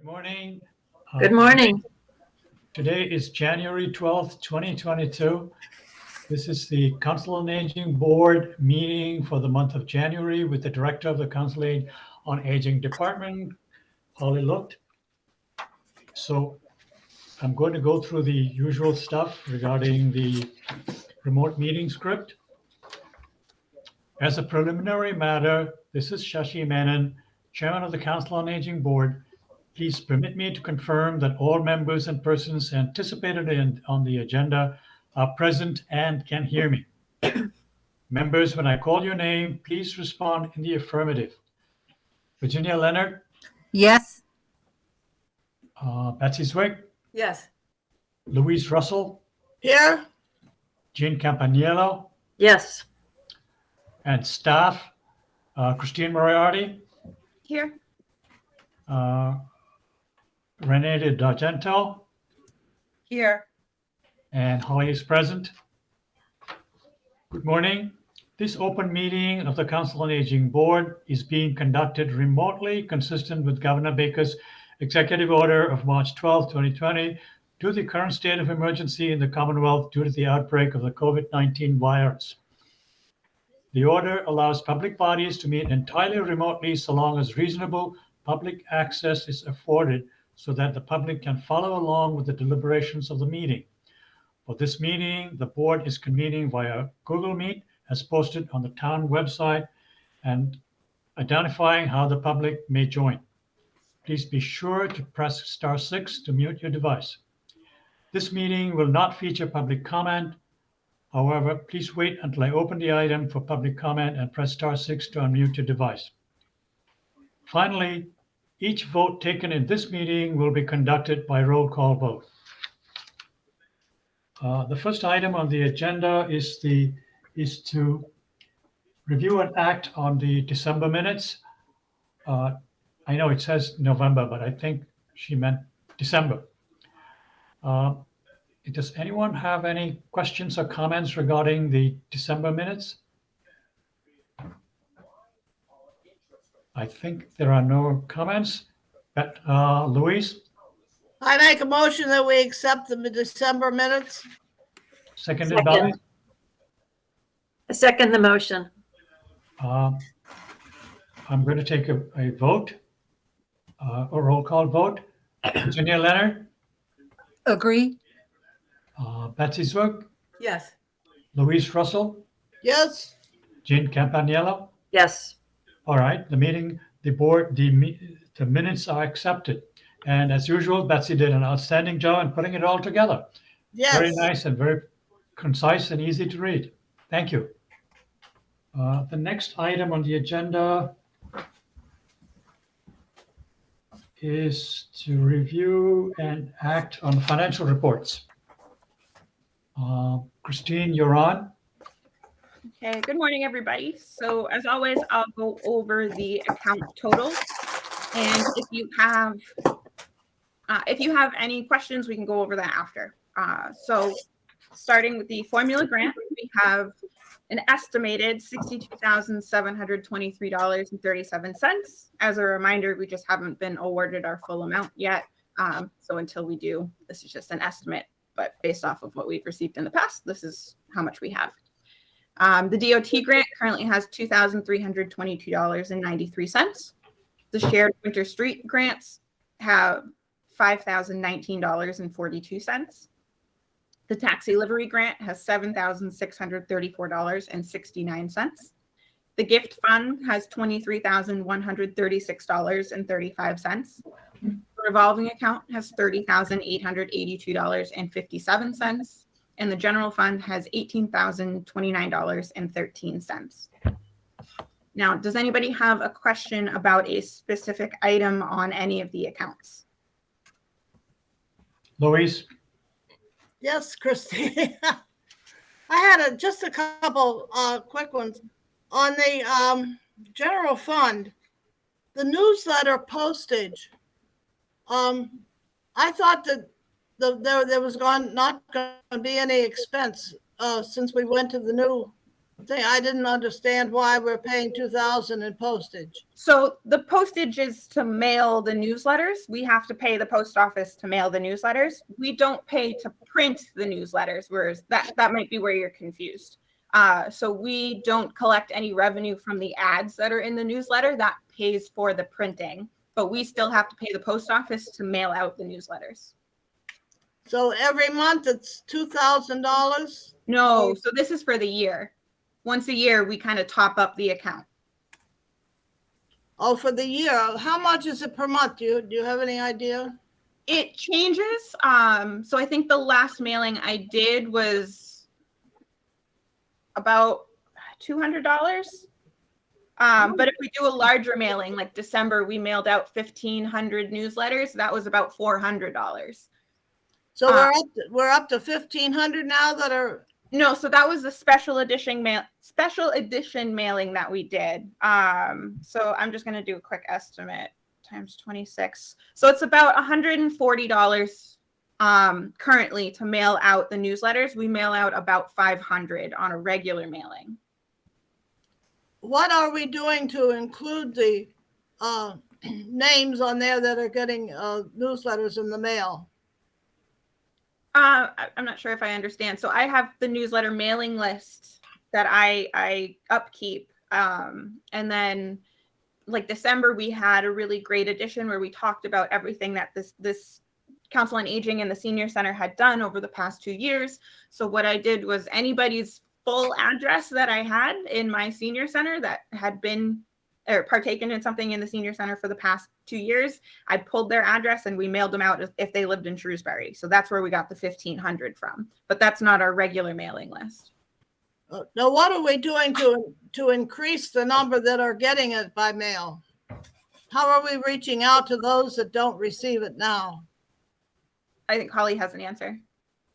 Good morning. Good morning. Today is January 12th, 2022. This is the Council on Aging Board meeting for the month of January with the Director of the Council on Aging Department, Holly Lucht. So I'm going to go through the usual stuff regarding the remote meeting script. As a preliminary matter, this is Shashi Menon, Chairman of the Council on Aging Board. Please permit me to confirm that all members and persons anticipated on the agenda are present and can hear me. Members, when I call your name, please respond in the affirmative. Virginia Leonard, Yes. Betsy Zwick, Yes. Louise Russell, Here? Jean Campaniello, Yes. and staff, Christine Moriarty, Here. Renee D'Argento, Here. and Holly is present. Good morning. This open meeting of the Council on Aging Board is being conducted remotely, consistent with Governor Baker's executive order of March 12, 2020, due to the current state of emergency in the Commonwealth due to the outbreak of the COVID-19 virus. The order allows public bodies to meet entirely remotely so long as reasonable public access is afforded so that the public can follow along with the deliberations of the meeting. For this meeting, the board is convening via Google Meet as posted on the town website and identifying how the public may join. Please be sure to press *6 to mute your device. This meeting will not feature public comment. However, please wait until I open the item for public comment and press *6 to unmute your device. Finally, each vote taken in this meeting will be conducted by roll call vote. The first item on the agenda is to review and act on the December minutes. I know it says November, but I think she meant December. Does anyone have any questions or comments regarding the December minutes? I think there are no comments. But Louise, I make a motion that we accept the December minutes. seconded Second. by I second the motion. I'm going to take a vote, a roll call vote. Virginia Leonard, Agree? Betsy Zwick, Yes. Louise Russell, Yes, Jean Campaniello. Yes. All right, the minutes are accepted. And as usual, Betsy did an outstanding job in putting it all together. yes. Very nice and very concise and easy to read. Thank you. The next item on the agenda is to review and act on the financial reports. Christine, you're on. Okay, good morning, everybody. So as always, I'll go over the account totals. And if you have any questions, we can go over that after. So starting with the formula grant, we have an estimated $62,723.37. As a reminder, we just haven't been awarded our full amount yet. So until we do, this is just an estimate, but based off of what we've received in the past, this is how much we have. The DOT grant currently has $2,322.93. The shared winter street grants have $5,019.42. The taxi livery grant has $7,634.69. The gift fund has $23,136.35. The revolving account has $30,882.57. And the general fund has $18,029.13. Now, does anybody have a question about a specific item on any of the accounts? Louise? Yes, Christine. I had just a couple quick ones. On the general fund, the newsletter postage, I thought that there was not going to be any expense since we went to the new I didn't understand why we're paying $2,000 in postage. So the postage is to mail the newsletters. We have to pay the post office to mail the newsletters. We don't pay to print the newsletters, whereas that might be where you're confused. So we don't collect any revenue from the ads that are in the newsletter. That pays for the printing, but we still have to pay the post office to mail out the newsletters. So every month it's $2,000? No, so this is for the year. Once a year, we kind of top up the account. Oh, for the year. How much is it per month? Do you have any idea? It changes. So I think the last mailing I did was about $200. But if we do a larger mailing, like December, we mailed out 1,500 newsletters. That was about $400. So we're up to 1,500 now that are. No, so that was the special edition mailing that we did. So I'm just going to do a quick estimate times 26. So it's about $140 currently to mail out the newsletters. We mail out about 500 on a regular mailing. What are we doing to include the names on there that are getting newsletters in the mail? I'm not sure if I understand. So I have the newsletter mailing list that I upkeep. And then like December, we had a really great edition where we talked about everything that this Council on Aging and the Senior Center had done over the past 2 years. So what I did was anybody's full address that I had in my senior center that had been or partaken in something in the senior center for the past 2 years, I pulled their address and we mailed them out if they lived in Shrewsbury. So that's where we got the 1,500 from, but that's not our regular mailing list. Now, what are we doing to increase the number that are getting it by mail? How are we reaching out to those that don't receive it now? I think Holly has an answer.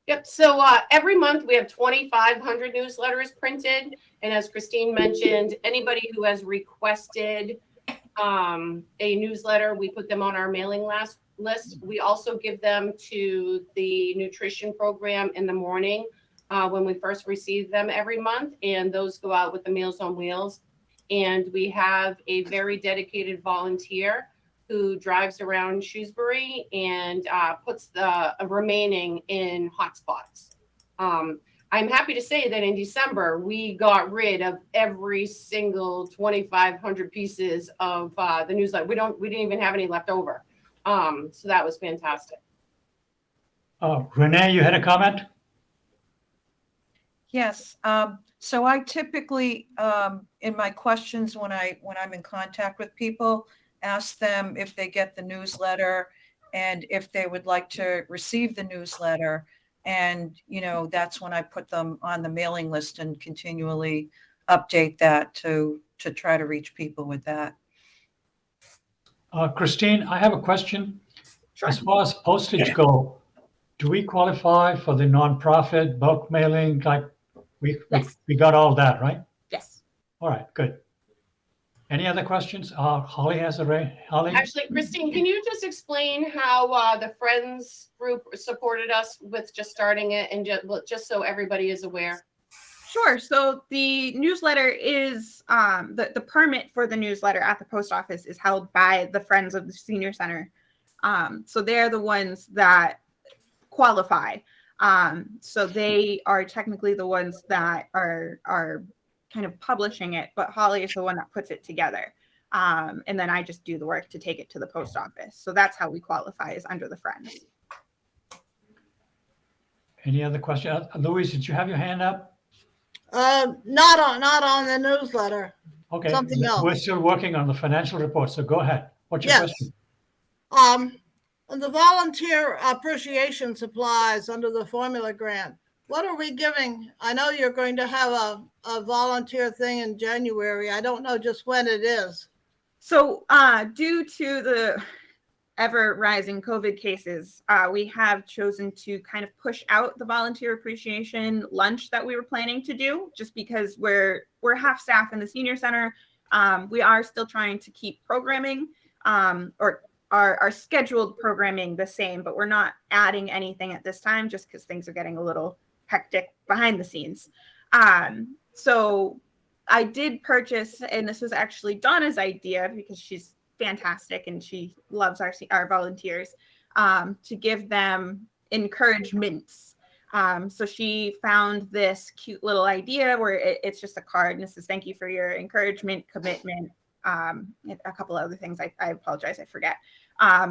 Yep. So every month we have 2,500 newsletters printed. And as Christine mentioned, anybody who has requested a newsletter, we put them on our mailing list. We also give them to the nutrition program in the morning when we first receive them every month. And those go out with the Meals on Wheels. And we have a very dedicated volunteer who drives around Shrewsbury and puts the remaining in hotspots. I'm happy to say that in December, we got rid of every single 2,500 pieces of the newsletter. We didn't even have any left over. So that was fantastic. Renee, you had a comment? Yes. So I typically, in my questions when I'm in contact with people, ask them if they get the newsletter and if they would like to receive the newsletter. And, that's when I put them on the mailing list and continually update that to try to reach people with that. Christine, I have a question. Sure. As far as postage go, do we qualify for the nonprofit bulk mailing? Like Yes. we got all that, right? Yes. All right, good. Any other questions? Holly has Holly? Actually, Christine, can you just explain how the Friends group supported us with just starting it and just so everybody is aware? Sure. So the newsletter is the permit for the newsletter at the post office is held by the Friends of the Senior Center. So they're the ones that qualify. So they are technically the ones that are kind of publishing it, but Holly is the one that puts it together. And then I just do the work to take it to the post office. So that's how we qualify, is under the Friends. Any other question? Louise, did you have your hand up? Not on the newsletter. Okay. Something else. We're still working on the financial report, so go ahead. What's your Yes. question? On the volunteer appreciation supplies under the formula grant, what are we giving? I know you're going to have a volunteer thing in January. I don't know just when it is. So due to the ever rising COVID cases, we have chosen to kind of push out the volunteer appreciation lunch that we were planning to do, just because we're half staff in the senior center. We are still trying to keep programming or our scheduled programming the same, but we're not adding anything at this time just because things are getting a little hectic behind the scenes. So I did purchase, and this was actually Donna's idea because she's fantastic and she loves our volunteers, to give them encouragements. So she found this cute little idea where it's just a card and it says, thank you for your encouragement, commitment, and a couple other things. I apologize, I forget.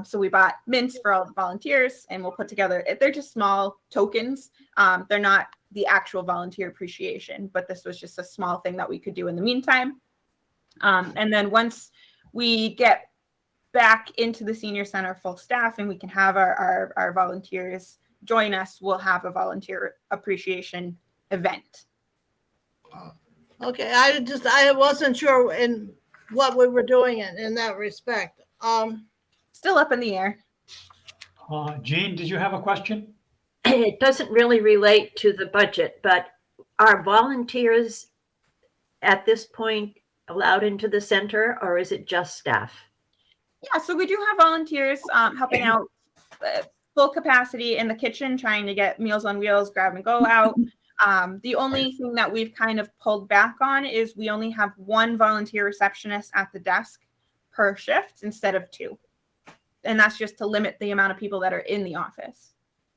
So we bought mints for all the volunteers and we'll put together, they're just small tokens. They're not the actual volunteer appreciation, but this was just a small thing that we could do in the meantime. And then once we get back into the senior center full staff and we can have our volunteers join us, we'll have a volunteer appreciation event. Okay, I wasn't sure in what we were doing in that respect. Still up in the air. Jean, did you have a question? It doesn't really relate to the budget, but are volunteers at this point allowed into the center, or is it just staff? Yeah, so we do have volunteers helping out full capacity in the kitchen, trying to get Meals on Wheels, grab and go out. The only thing that we've kind of pulled back on is we only have one volunteer receptionist at the desk per shift instead of two. And that's just to limit the amount of people that are in the office.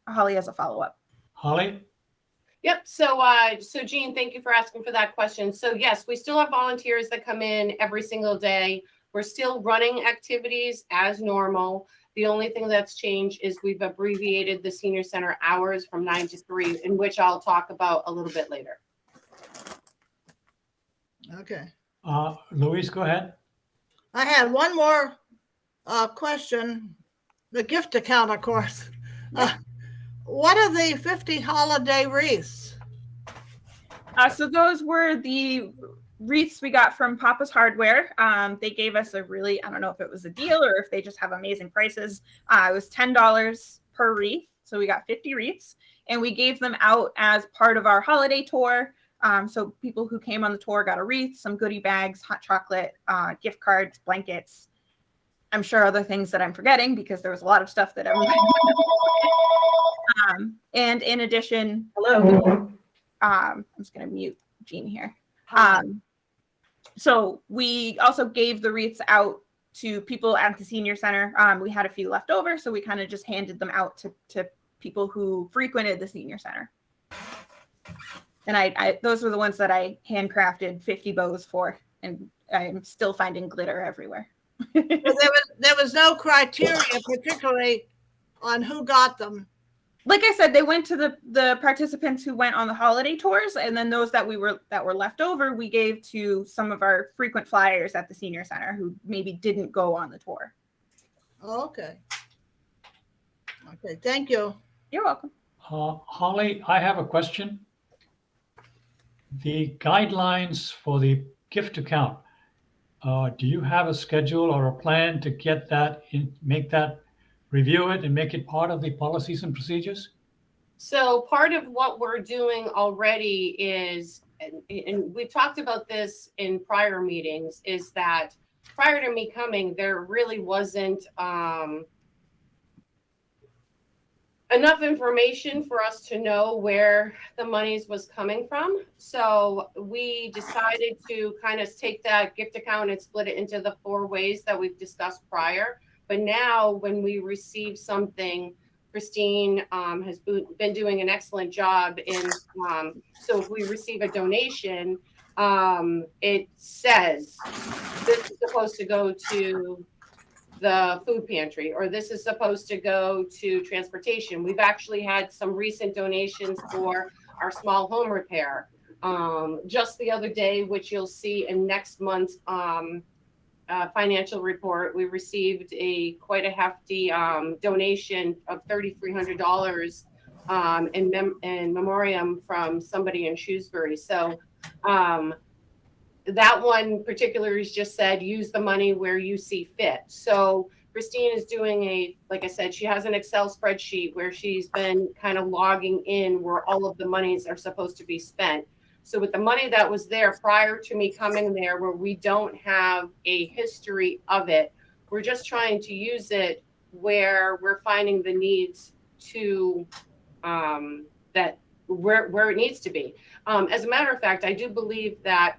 Holly has a follow-up. Holly? Yep. So Jean, thank you for asking for that question. So yes, we still have volunteers that come in every single day. We're still running activities as normal. The only thing that's changed is we've abbreviated the senior center hours from 9 to 3, in which I'll talk about a little bit later. Okay. Louise, go ahead. I had one more question. The gift account, of course. What are the 50 holiday wreaths? So those were the wreaths we got from Papa's Hardware. They gave us a really, I don't know if it was a deal or if they just have amazing prices. It was $10 per wreath. So we got 50 wreaths and we gave them out as part of our holiday tour. So people who came on the tour got a wreath, some goodie bags, hot chocolate, gift cards, blankets. I'm sure other things that I'm forgetting because there was a lot of stuff that everybody and in addition, Hello. I'm just going to mute Jean here. So we also gave the wreaths out to people at the senior center. We had a few left over, so we kind of just handed them out to people who frequented the senior center. And I those were the ones that I handcrafted 50 bows for, and I'm still finding glitter everywhere. There was no criteria particularly on who got them. Like I said, they went to the participants who went on the holiday tours, and then those that were left over, we gave to some of our frequent flyers at the senior center who maybe didn't go on the tour. Oh, okay. Okay, thank you. You're welcome. Holly, I have a question. The guidelines for the gift account, do you have a schedule or a plan to get that in, review it and make it part of the policies and procedures? So part of what we're doing already is, and we've talked about this in prior meetings, is that prior to me coming, there really wasn't enough information for us to know where the monies was coming from. So we decided to kind of take that gift account and split it into the 4 ways that we've discussed prior. But now when we receive something, Christine has been doing an excellent job in, so if we receive a donation, it says this is supposed to go to the food pantry, or this is supposed to go to transportation. We've actually had some recent donations for our small home repair. Just the other day, which you'll see in next month's financial report, we received quite a hefty donation of $3,300 in memoriam from somebody in Shrewsbury. So that one particularly is just said, use the money where you see fit. So Christine is doing like I said, she has an Excel spreadsheet where she's been kind of logging in where all of the monies are supposed to be spent. So with the money that was there prior to me coming there, where we don't have a history of it, we're just trying to use it where we're finding the needs to that where it needs to be. As a matter of fact, I do believe that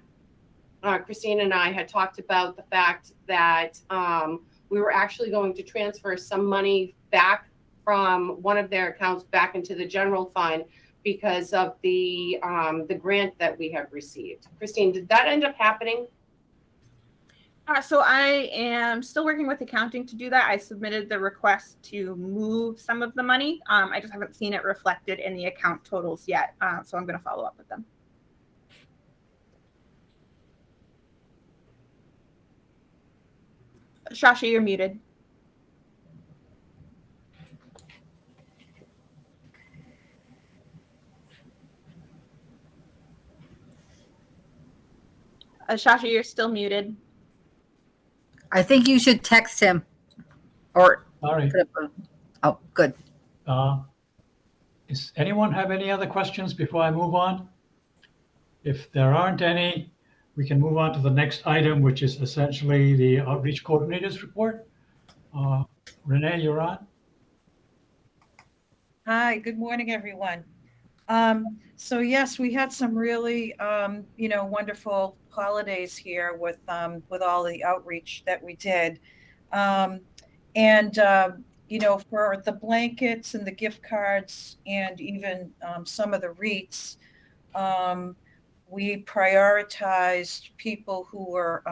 Christine and I had talked about the fact that we were actually going to transfer some money back from one of their accounts back into the general fund because of the grant that we have received. Christine, did that end up happening? So I am still working with accounting to do that. I submitted the request to move some of the money. I just haven't seen it reflected in the account totals yet. So I'm going to follow up with them. Shasha, you're muted. Shasha, you're still muted. I think you should text him or All right. oh, good. Does anyone have any other questions before I move on? If there aren't any, we can move on to the next item, which is essentially the outreach coordinators report. Renee, you're on. Hi, good morning, everyone. So yes, we had some really, wonderful holidays here with all the outreach that we did. For the blankets and the gift cards and even some of the wreaths, we prioritized people who were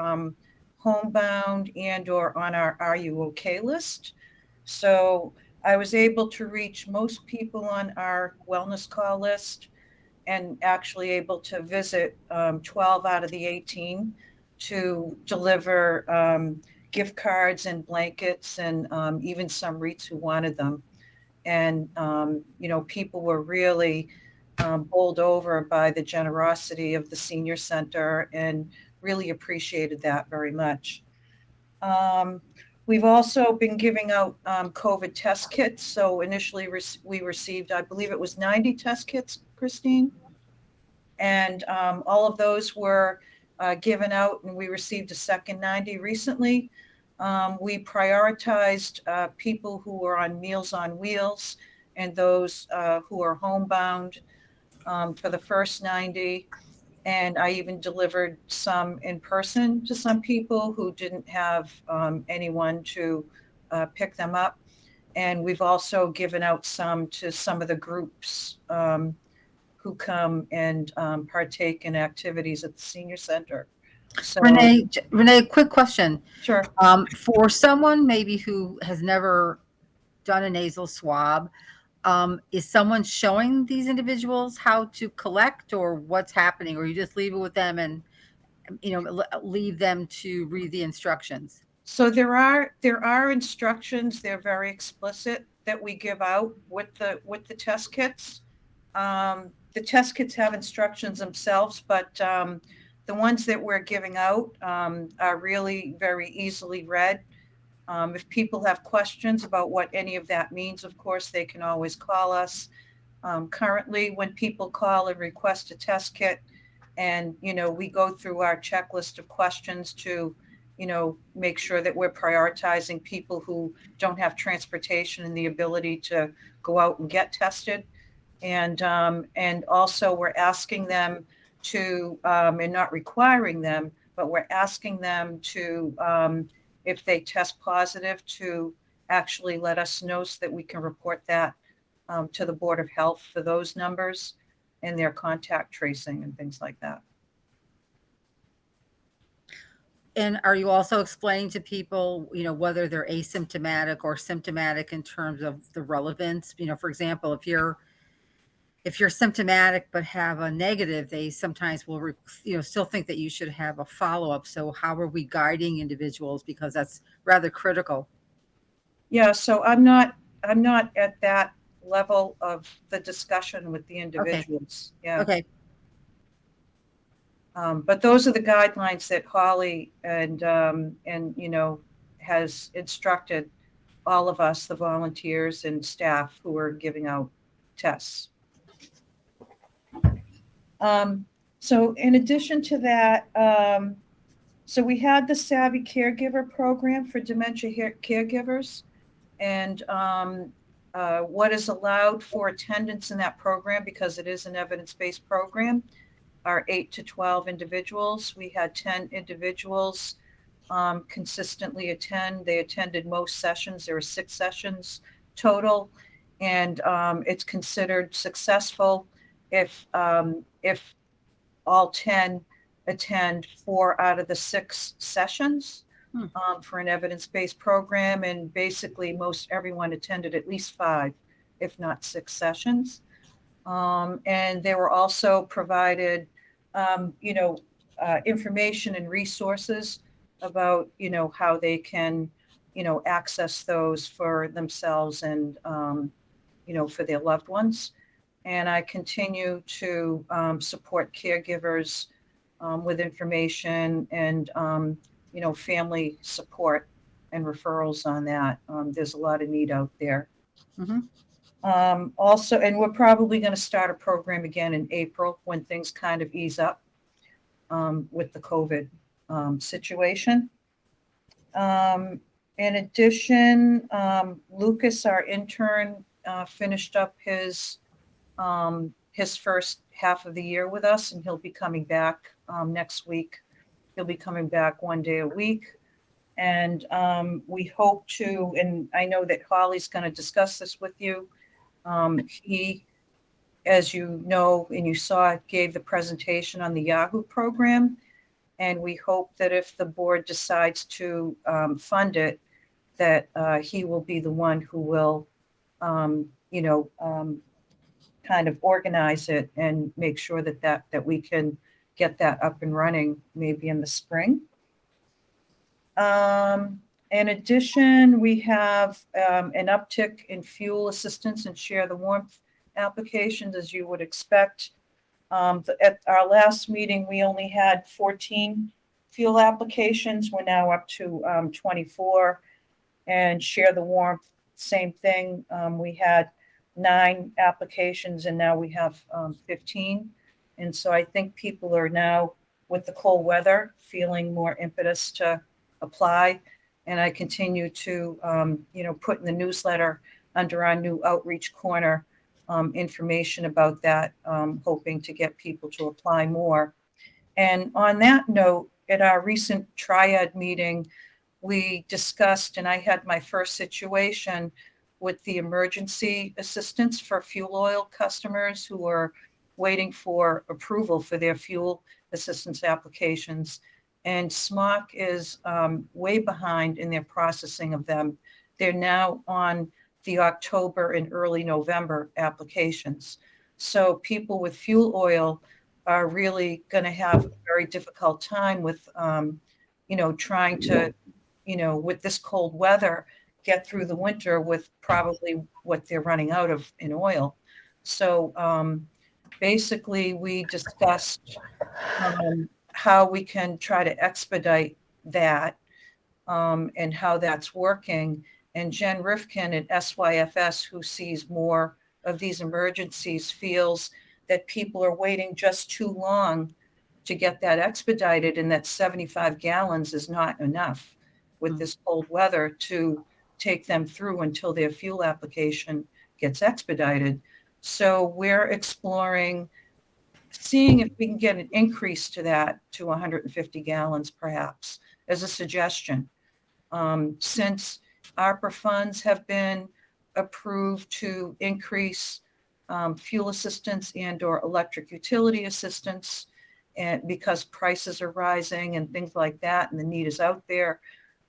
homebound and or on our Are You OK list. So I was able to reach most people on our wellness call list and actually able to visit 12 out of the 18 to deliver gift cards and blankets and even some wreaths who wanted them. And, people were really bowled over by the generosity of the senior center and really appreciated that very much. We've also been giving out COVID test kits. So initially we received, I believe it was 90 test kits, Christine. And all of those were given out and we received a second 90 recently. We prioritized people who were on Meals on Wheels and those who are homebound for the first 90. And I even delivered some in person to some people who didn't have anyone to pick them up. And we've also given out some to some of the groups who come and partake in activities at the senior center. So, Renee, quick question. Sure. For someone maybe who has never done a nasal swab, is someone showing these individuals how to collect or what's happening, or you just leave it with them and, leave them to read the instructions? So there are instructions. They're very explicit that we give out with the test kits. The test kits have instructions themselves, but the ones that we're giving out are really very easily read. If people have questions about what any of that means, of course, they can always call us. Currently, when people call and request a test kit, and, we go through our checklist of questions to, make sure that we're prioritizing people who don't have transportation and the ability to go out and get tested. And also we're asking them to, and not requiring them, but we're asking them to, if they test positive, to actually let us know so that we can report that to the Board of Health for those numbers and their contact tracing and things like that. And are you also explaining to people, whether they're asymptomatic or symptomatic in terms of the relevance? For example, if you're symptomatic but have a negative, they sometimes will, still think that you should have a follow-up. So how are we guiding individuals? Because that's rather critical. Yeah, so I'm not at that level of the discussion with the individuals. Okay. Yeah. Okay. But those are the guidelines that Holly and has instructed all of us, the volunteers and staff who are giving out tests. So in addition to that, so we had the Savvy Caregiver program for dementia caregivers, and What is allowed for attendance in that program, because it is an evidence-based program, are 8 to 12 individuals. We had 10 individuals consistently attend. They attended most sessions. There were 6 sessions total, and it's considered successful if all 10 attend 4 out of the 6 sessions for an evidence-based program. And basically most everyone attended at least 5, if not 6 sessions. And they were also provided, information and resources about, how they can, access those for themselves and, for their loved ones. And I continue to support caregivers with information and, family support and referrals on that. There's a lot of need out there. Also, and we're probably going to start a program again in April when things kind of ease up with the COVID situation. In addition, Lucas, our intern, finished up his first half of the year with us, and he'll be coming back next week. He'll be coming back 1 day a week. And we hope to, and I know that Holly's going to discuss this with you. He, as you know, and you saw, gave the presentation on the Yahoo program. And we hope that if the board decides to fund it, that he will be the one who will, kind of organize it and make sure that we can get that up and running maybe in the spring. In addition, we have an uptick in fuel assistance and share the warmth applications, as you would expect. At our last meeting, we only had 14 fuel applications. We're now up to 24. And share the warmth, same thing. We had 9 applications, and now we have 15. And so I think people are now, with the cold weather, feeling more impetus to apply. And I continue to, put in the newsletter under our new outreach corner information about that, hoping to get people to apply more. And on that note, at our recent triad meeting, we discussed, and I had my first situation with the emergency assistance for fuel oil customers who are waiting for approval for their fuel assistance applications. And SMOC is way behind in their processing of them. They're now on the October and early November applications. So people with fuel oil are really going to have a very difficult time with, trying to, with this cold weather, get through the winter with probably what they're running out of in oil. So basically, we discussed how we can try to expedite that and how that's working. And Jen Rifkin at SYFS, who sees more of these emergencies, feels that people are waiting just too long to get that expedited, and that 75 gallons is not enough with this cold weather to take them through until their fuel application gets expedited. So we're exploring, seeing if we can get an increase to that to 150 gallons perhaps as a suggestion. Since ARPA funds have been approved to increase fuel assistance and or electric utility assistance, and because prices are rising and things like that, and the need is out there,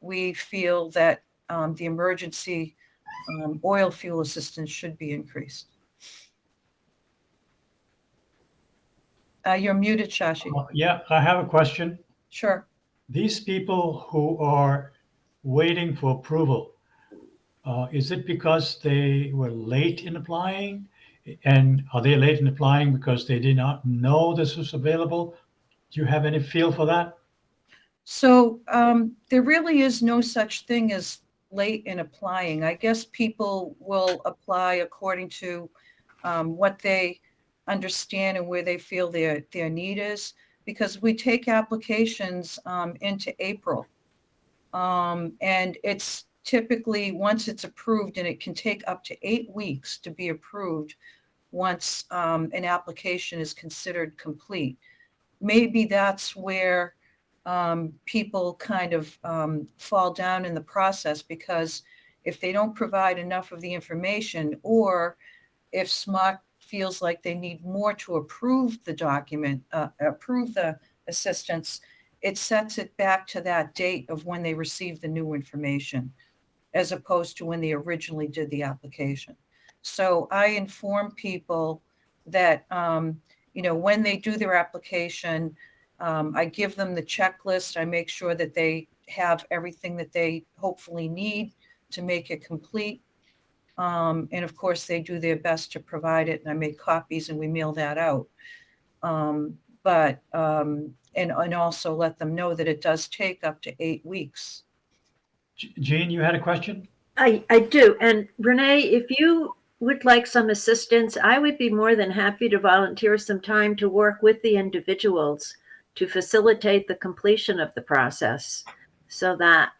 we feel that the emergency oil fuel assistance should be increased. You're muted, Shashi. Yeah, I have a question. Sure. These people who are waiting for approval, is it because they were late in applying? And are they late in applying because they did not know this was available? Do you have any feel for that? So there really is no such thing as late in applying. I guess people will apply according to what they understand and where they feel their need is, because we take applications into April. And it's typically, once it's approved, and it can take up to 8 weeks to be approved once an application is considered complete. Maybe that's where people kind of fall down in the process, because if they don't provide enough of the information, or if SMOC feels like they need more to approve the document, approve the assistance, it sets it back to that date of when they receive the new information, as opposed to when they originally did the application. So I inform people that, when they do their application, I give them the checklist. I make sure that they have everything that they hopefully need to make it complete. And of course, they do their best to provide it, and I make copies and we mail that out. And also let them know that it does take up to 8 weeks. Jean, you had a question? I do. And Renee, if you would like some assistance, I would be more than happy to volunteer some time to work with the individuals to facilitate the completion of the process, so that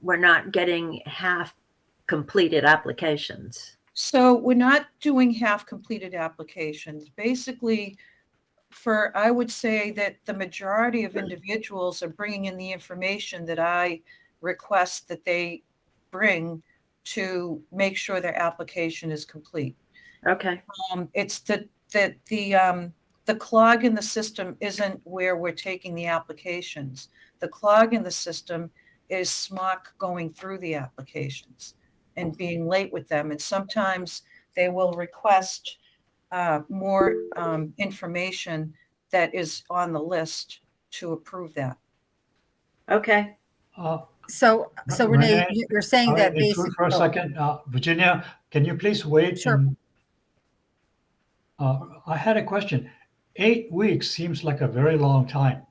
we're not getting half completed applications. So we're not doing half completed applications. Basically, I would say that the majority of individuals are bringing in the information that I request that they bring to make sure their application is complete. Okay. It's the clog in the system isn't where we're taking the applications. The clog in the system is SMOC going through the applications and being late with them. And sometimes they will request more information that is on the list to approve that. Okay. So Renee, you're saying that intrude basically. for a second. Virginia, can you please wait? Sure. I had a question. 8 weeks seems like a very long time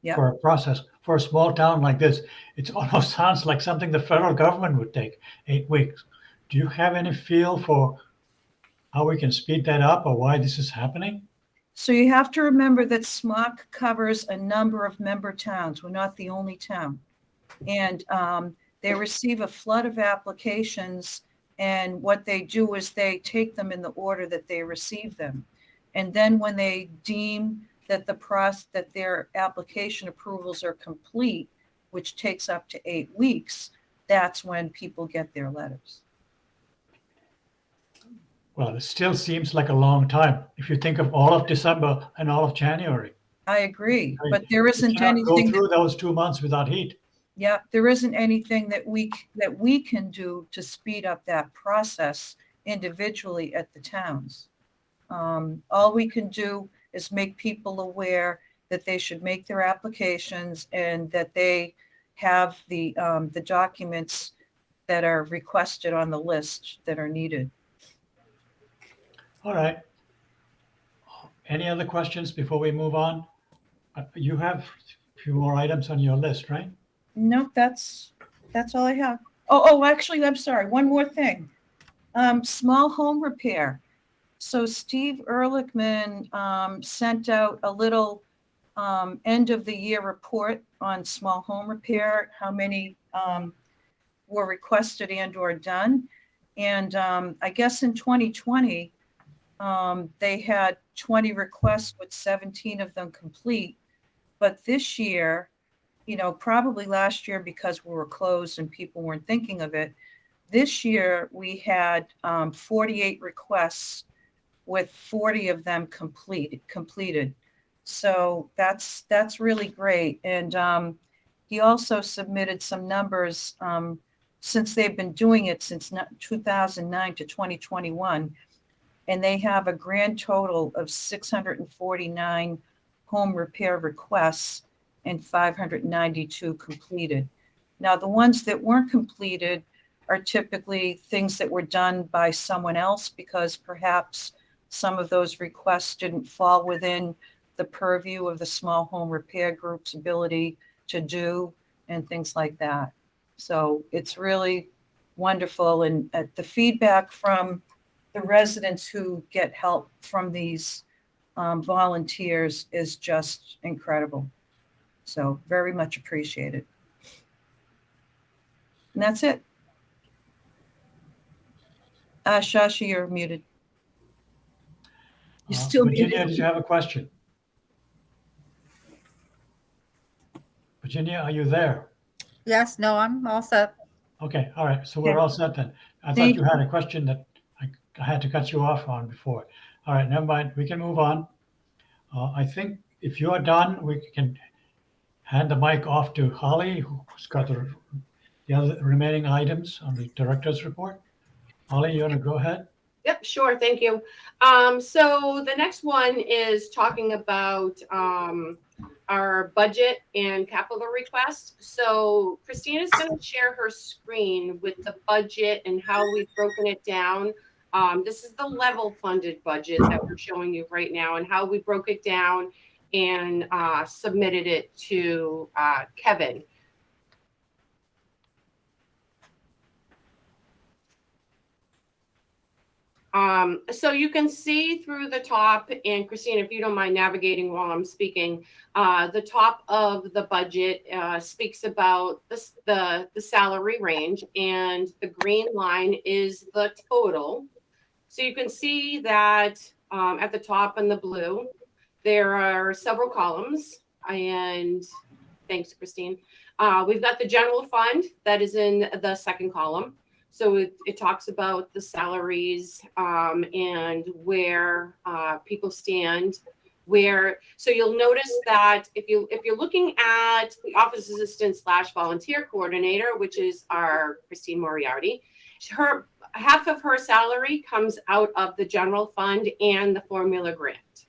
Yeah. for a process. For a small town like this, it almost sounds like something the federal government would take, 8 weeks. Do you have any feel for how we can speed that up, or why this is happening? So you have to remember that SMOC covers a number of member towns. We're not the only town. And they receive a flood of applications, and what they do is they take them in the order that they receive them. And then when they deem that that their application approvals are complete, which takes up to 8 weeks, that's when people get their letters. Well, it still seems like a long time if you think of all of December and all of January. I agree, Right. but there isn't You cannot go anything. through those 2 months without heat. Yeah, there isn't anything that we can do to speed up that process individually at the towns. All we can do is make people aware that they should make their applications and that they have the documents that are requested on the list that are needed. All right. Any other questions before we move on? You have a few more items on your list, right? Nope, that's all I have. Oh, actually, I'm sorry. One more thing. Small home repair. So Steve Ehrlichman sent out a little end of the year report on small home repair, how many were requested and or done. And I guess in 2020, they had 20 requests with 17 of them complete. But this year, probably last year because we were closed and people weren't thinking of it, this year we had 48 requests with 40 of them completed. So that's really great. And he also submitted some numbers since they've been doing it since 2009 to 2021. And they have a grand total of 649 home repair requests and 592 completed. Now, the ones that weren't completed are typically things that were done by someone else because perhaps some of those requests didn't fall within the purview of the small home repair group's ability to do and things like that. So it's really wonderful. And the feedback from the residents who get help from these volunteers is just incredible. So very much appreciated. And that's it. Shasha, you're muted. You're still Virginia, muted. did you have a question? Virginia, are you there? Yes, no, I'm all set. Okay, all right, so we're all set then. I thought Thank you had a question that I had to cut you off on before. All right, never mind, we can move on. I think if you're done, we can hand the mic off to Holly, who's got the other remaining items on the director's report. Holly, you want to go ahead? Yep, sure. Thank you. So the next one is talking about our budget and capital request. So Christina's going to share her screen with the budget and how we've broken it down. This is the level funded budget that we're showing you right now and how we broke it down and submitted it to Kevin. So you can see through the top, and Christine, if you don't mind navigating while I'm speaking, the top of the budget speaks about the salary range, and the green line is the total. So you can see that at the top in the blue, there are several columns, and thanks, Christine. We've got the general fund that is in the second column. So it talks about the salaries and where people stand. So you'll notice that if you're looking at the office assistant / volunteer coordinator, which is our Christine Moriarty, half of her salary comes out of the general fund and the formula grant.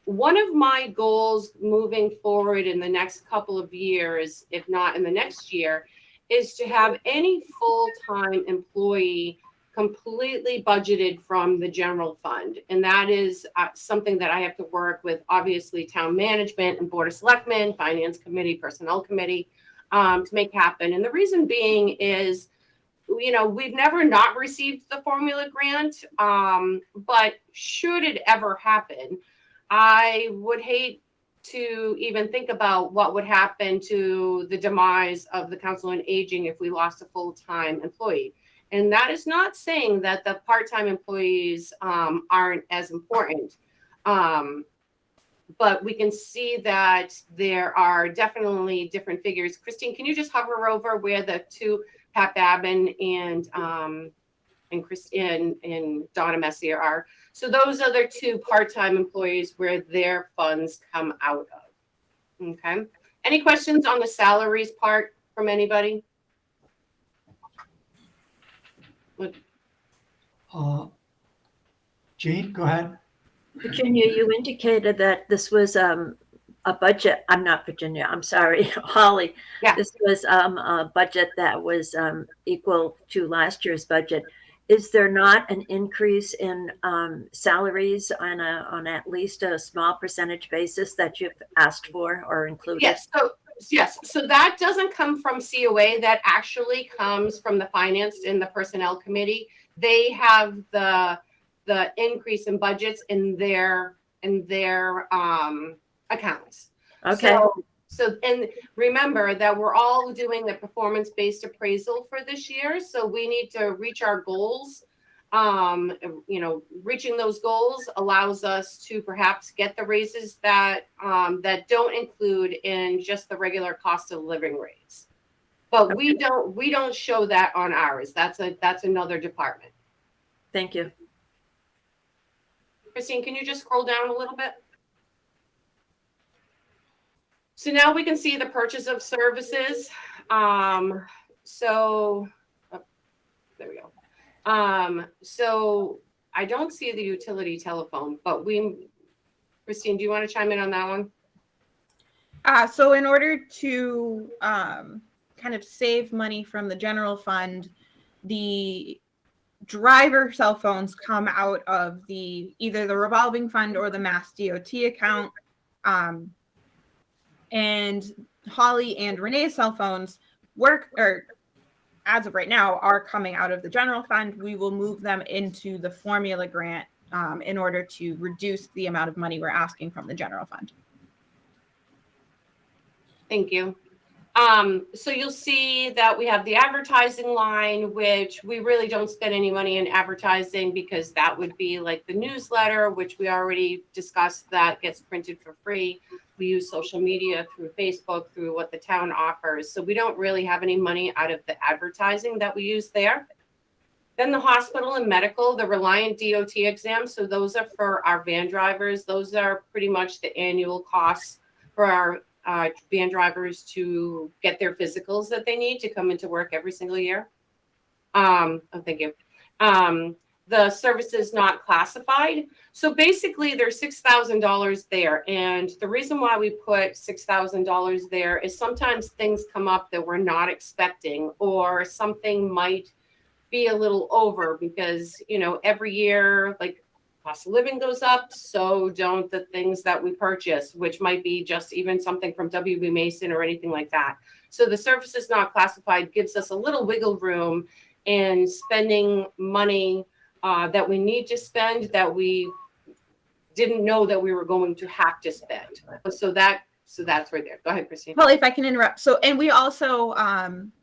One of my goals moving forward in the next couple of years, if not in the next year, is to have any full-time employee completely budgeted from the general fund. And that is something that I have to work with, obviously, town management and board of selectmen, finance committee, personnel committee, to make happen. And the reason being is, we've never not received the formula grant, but should it ever happen, I would hate to even think about what would happen to the demise of the Council on Aging if we lost a full-time employee. And that is not saying that the part-time employees aren't as important. But we can see that there are definitely different figures. Christine, can you just hover over where the two, Pat Babin and Donna Messier are? So those are the two part-time employees where their funds come out of. Okay. Any questions on the salaries part from anybody? Jean, go ahead. Virginia, you indicated that this was a budget. I'm not Virginia. I'm sorry, Holly. Yeah. This was a budget that was equal to last year's budget. Is there not an increase in salaries on at least a small percentage basis that you've asked for or included? Yes. So that doesn't come from COA. That actually comes from the finance and the personnel committee. They have the increase in budgets in their accounts. Okay. So, and remember that we're all doing a performance-based appraisal for this year. So we need to reach our goals. Reaching those goals allows us to perhaps get the raises that don't include in just the regular cost of living raise. But we don't show that on ours. That's another department. Thank you. Christine, can you just scroll down a little bit? So now we can see the purchase of services. There we go. So I don't see the utility telephone, but Christine, do you want to chime in on that one? So in order to kind of save money from the general fund, the driver cell phones come out of either the revolving fund or the Mass DOT account. And Holly and Renee's cell phones as of right now, are coming out of the general fund. We will move them into the formula grant in order to reduce the amount of money we're asking from the general fund. Thank you. So you'll see that we have the advertising line, which we really don't spend any money in advertising because that would be like the newsletter, which we already discussed that gets printed for free. We use social media through Facebook, through what the town offers. So we don't really have any money out of the advertising that we use there. Then the hospital and medical, the Reliant DOT exams. So those are for our van drivers. Those are pretty much the annual costs for our van drivers to get their physicals that they need to come into work every single year. Thank you. The services not classified. So basically there's $6,000 there. And the reason why we put $6,000 there is sometimes things come up that we're not expecting, or something might be a little over because, you know, every year, like, cost of living goes up, so don't the things that we purchase, which might be just even something from WB Mason or anything like that. So the services not classified gives us a little wiggle room in spending money that we need to spend that we didn't know that we were going to have to spend. So that's right there. Go ahead, Christine. Well, if I can interrupt. So, and we also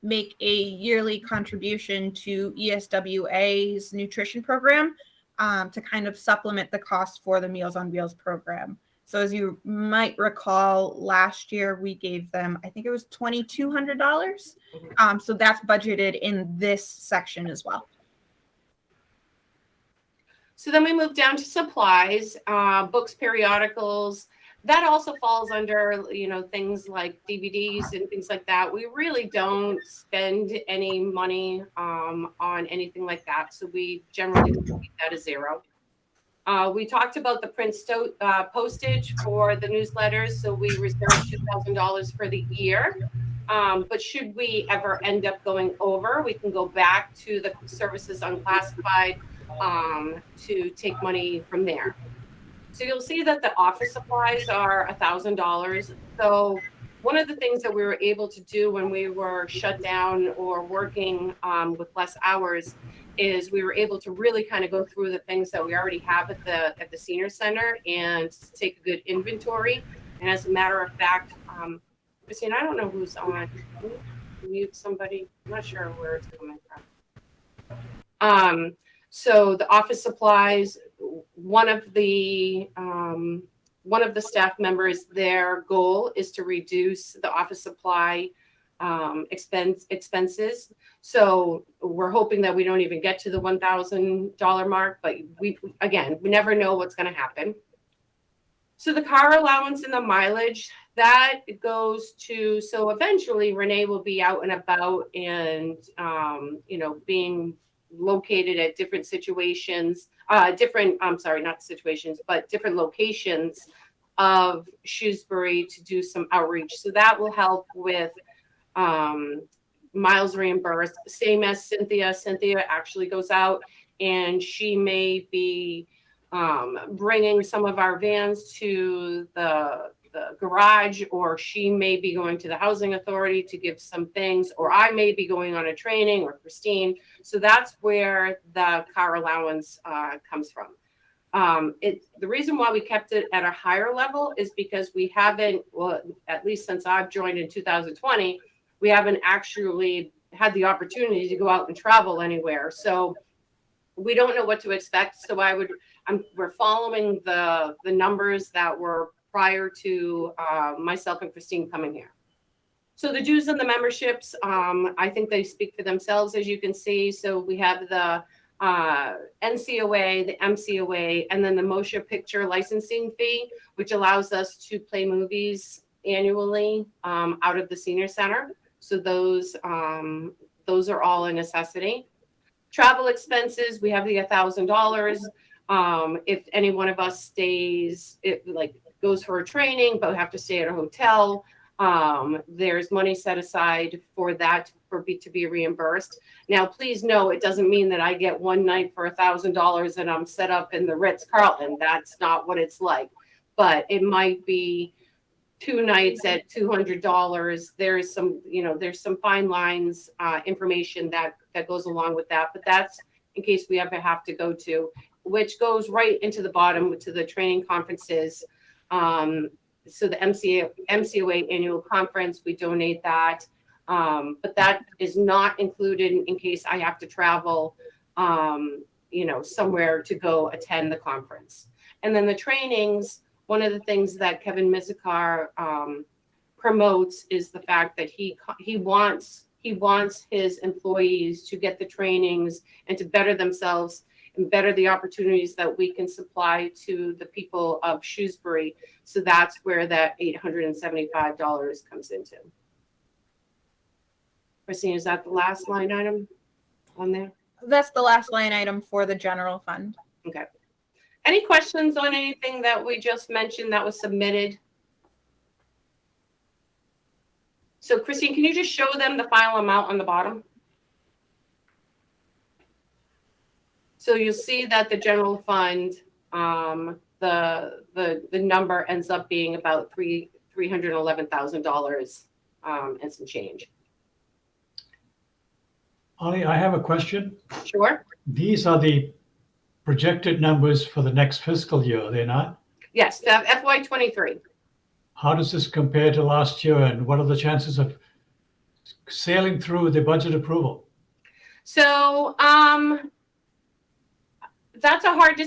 make a yearly contribution to ESWA's nutrition program to kind of supplement the cost for the Meals on Wheels program. So as you might recall, last year we gave them, I think it was $2,200. So that's budgeted in this section as well. So then we move down to supplies, books, periodicals. That also falls under, you know, things like DVDs and things like that. We really don't spend any money on anything like that. So we generally keep that as zero. We talked about the print postage for the newsletters. So we reserved $2,000 for the year. But should we ever end up going over, we can go back to the services unclassified to take money from there. So you'll see that the office supplies are $1,000. So one of the things that we were able to do when we were shut down or working with less hours is we were able to really kind of go through the things that we already have at the senior center and take a good inventory. And as a matter of fact, Christine, I don't know who's on. Can you mute somebody? I'm not sure where it's coming from. So the office supplies, one of the staff members, their goal is to reduce the office supply expenses. So we're hoping that we don't even get to the $1,000 mark, but we never know what's going to happen. So the car allowance and the mileage, that goes to, so eventually Renee will be out and about and, being located at different situations, different locations of Shrewsbury to do some outreach. So that will help with miles reimbursed, same as Cynthia. Cynthia actually goes out and she may be bringing some of our vans to the garage, or she may be going to the housing authority to give some things, or I may be going on a training, or Christine. So that's where the car allowance comes from. The reason why we kept it at a higher level is because we haven't, well, at least since I've joined in 2020, we haven't actually had the opportunity to go out and travel anywhere. So we don't know what to expect. So we're following the numbers that were prior to myself and Christine coming here. So the dues and the memberships, I think they speak for themselves, as you can see. So we have the NCOA, the MCOA, and then the motion picture licensing fee, which allows us to play movies annually out of the senior center. So those are all a necessity. Travel expenses, we have the $1,000. If any one of us goes for a training, but we have to stay at a hotel, there's money set aside for that to be reimbursed. Now, please know it doesn't mean that I get one night for $1,000 and I'm set up in the Ritz-Carlton. That's not what it's like. But it might be 2 nights at $200. There's some fine lines information that goes along with that. But that's in case we ever have to go to, which goes right into the bottom to the training conferences. so the MCOA annual conference, we donate that. But that is not included in case I have to travel, somewhere to go attend the conference. And then the trainings, one of the things that Kevin Mizikar promotes is the fact that he wants his employees to get the trainings and to better themselves and better the opportunities that we can supply to the people of Shrewsbury. So that's where that $875 comes into. Christine, is that the last line item on there? That's the last line item for the general fund. Okay. Any questions on anything that we just mentioned that was submitted? So Christine, can you just show them the final amount on the bottom? So you'll see that the general fund, the number ends up being about $311,000 and some change. Ollie, I have a question. Sure. These are the projected numbers for the next fiscal year, are they not? Yes, the FY23. How does this compare to last year, and what are the chances of sailing through the budget approval? So that's a hard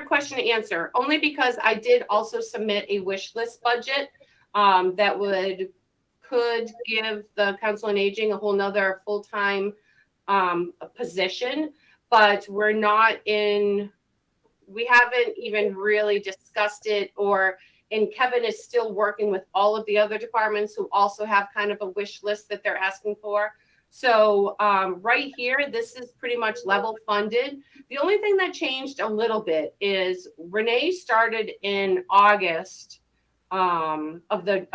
question to answer, only because I did also submit a wish list budget that could give the Council on Aging a whole nother full-time position, but we haven't even really discussed it, and Kevin is still working with all of the other departments who also have kind of a wish list that they're asking for. So right here, this is pretty much level funded. The only thing that changed a little bit is Renee started in August of the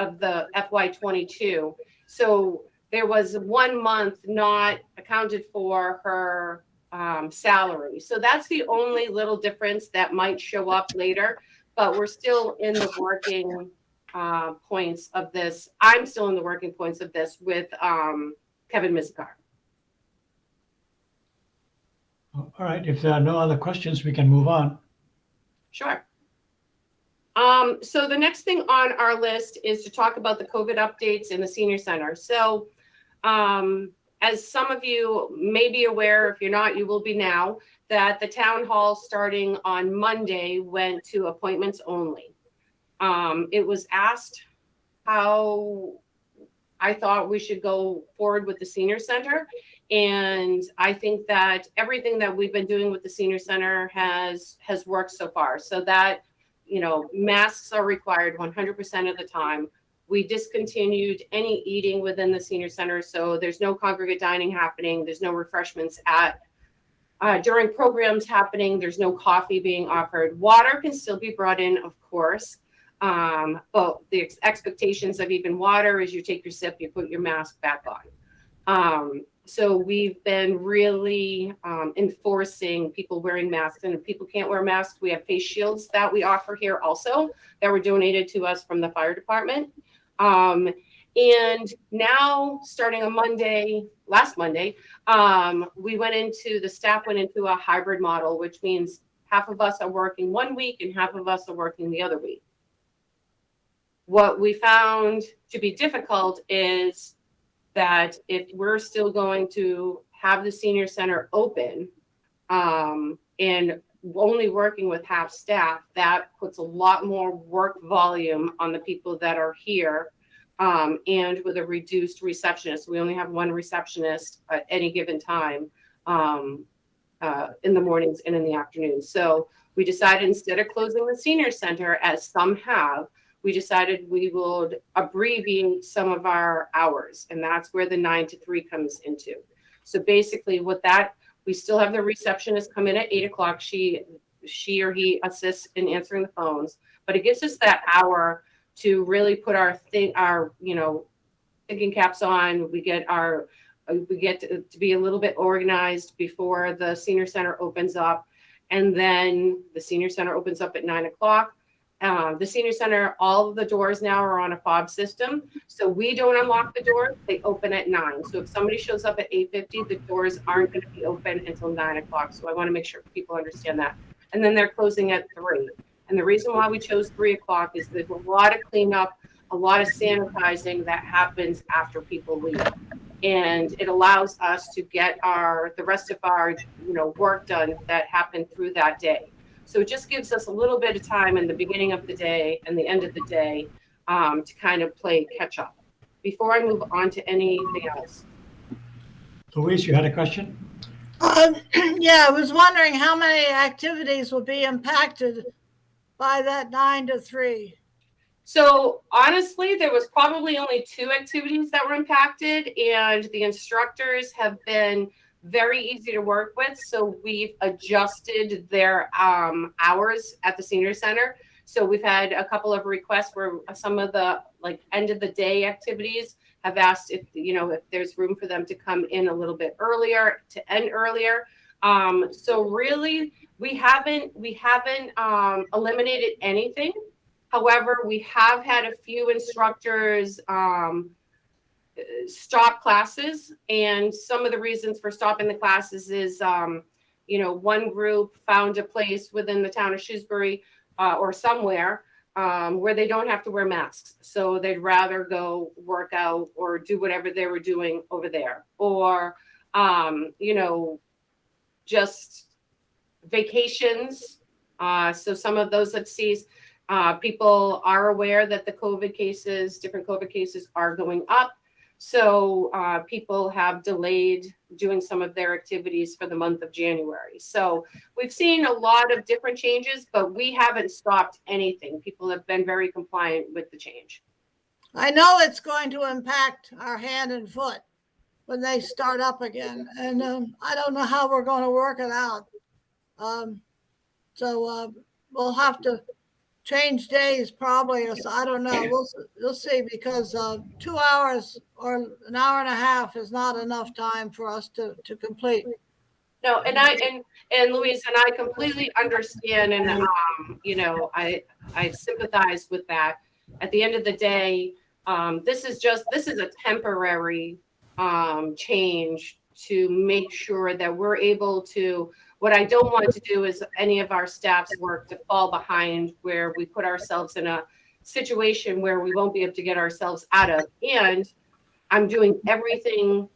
FY22. So there was 1 month not accounted for her salary. So that's the only little difference that might show up later, but we're still in the working points of this. I'm still in the working points of this with Kevin Mizikar. All right, if there are no other questions, we can move on. Sure. So the next thing on our list is to talk about the COVID updates in the senior center. So as some of you may be aware, if you're not, you will be now, that the town hall starting on Monday went to appointments only. It was asked how I thought we should go forward with the senior center. And I think that everything that we've been doing with the senior center has worked so far. So that, masks are required 100% of the time. We discontinued any eating within the senior center. So there's no congregate dining happening. There's no refreshments during programs happening. There's no coffee being offered. Water can still be brought in, of course. But the expectations of even water is you take your sip, you put your mask back on. So we've been really enforcing people wearing masks, and if people can't wear masks, we have face shields that we offer here also that were donated to us from the fire department. And now starting on last Monday, the staff went into a hybrid model, which means half of us are working 1 week and half of us are working the other week. What we found to be difficult is that if we're still going to have the senior center open and only working with half staff, that puts a lot more work volume on the people that are here, and with a reduced receptionist. We only have one receptionist at any given time in the mornings and in the afternoons. So we decided, instead of closing the senior center, as some have, we decided we would abbreviate some of our hours, and that's where the 9 to 3 comes into. So basically we still have the receptionist come in at 8 o'clock. She or he assists in answering the phones, but it gives us that hour to really put our thinking caps on. We get to be a little bit organized before the senior center opens up. And then the senior center opens up at 9 o'clock. The senior center, all of the doors now are on a fob system. So we don't unlock the doors, they open at 9. So if somebody shows up at 8:50, the doors aren't going to be open until 9 o'clock. So I want to make sure people understand that. And then they're closing at 3. And And the reason why we chose 3 o'clock is there's a lot of cleanup, a lot of sanitizing that happens after people leave. And it allows us to get the rest of our, work done that happened through that day. So it just gives us a little bit of time in the beginning of the day and the end of the day to kind of play catch up. Before I move on to anything else. Louise, you had a question? Yeah, I was wondering how many activities will be impacted by that 9 to 3. So honestly, there was probably only 2 activities that were impacted, and the instructors have been very easy to work with. So we've adjusted their hours at the senior center. So we've had a couple of requests where some of the end of the day activities have asked if there's room for them to come in a little bit earlier, to end earlier. So really, we haven't eliminated anything. However, we have had a few instructors stop classes, and some of the reasons for stopping the classes is, one group found a place within the town of Shrewsbury or somewhere where they don't have to wear masks. So they'd rather go work out or do whatever they were doing over there. Or, just vacations. So some of those that sees people are aware that the different COVID cases are going up. So people have delayed doing some of their activities for the month of January. So we've seen a lot of different changes, but we haven't stopped anything. People have been very compliant with the change. I know it's going to impact our hand and foot when they start up again. And I don't know how we're going to work it out. So we'll have to change days probably. Or so, I don't know. We'll see, because 2 hours or an hour and a half is not enough time for us to complete. No, and Louise, and I completely understand, and I sympathize with that. At the end of the day, this is a temporary change to make sure that we're able to. What I don't want to do is any of our staff's work to fall behind, where we put ourselves in a situation where we won't be able to get ourselves out of. And I'm doing everything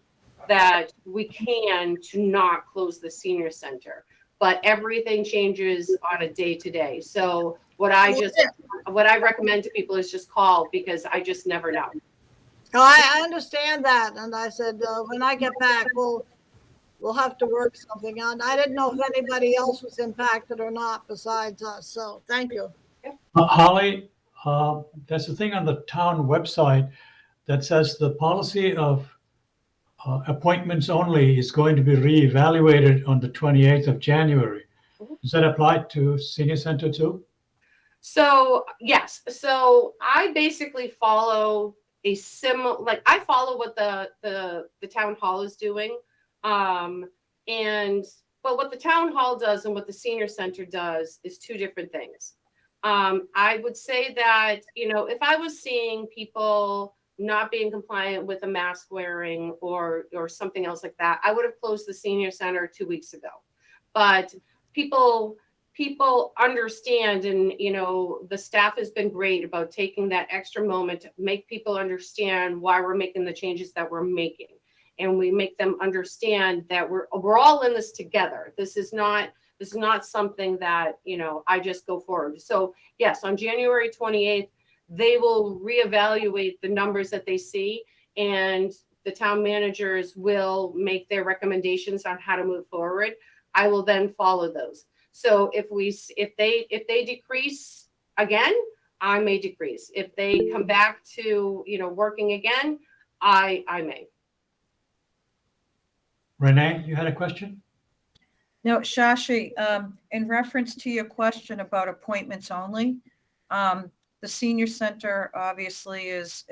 that we can to not close the senior center, but everything changes on a day to day. So what I recommend to people is just call, because I just never know. Oh, I understand that. And I said, when I get back, we'll have to work something out. I didn't know if anybody else was impacted or not besides us. So thank you. Holly, there's a thing on the town website that says the policy of appointments only is going to be reevaluated on the 28th of January. Does that apply to senior center too? So yes. So I basically follow a similar, I follow what the town hall is doing. But what the town hall does and what the senior center does is 2 different things. I would say that, if I was seeing people not being compliant with a mask wearing or something else like that, I would have closed the senior center 2 weeks ago. But people understand, and the staff has been great about taking that extra moment to make people understand why we're making the changes that we're making. And we make them understand that we're all in this together. This is not something that, I just go forward. So yes, on January 28th, they will reevaluate the numbers that they see, and the town managers will make their recommendations on how to move forward. I will then follow those. So if they decrease again, I may decrease. If they come back to, working again, I may. Renee, you had a question? No, Shashi, in reference to your question about appointments only, the senior center obviously is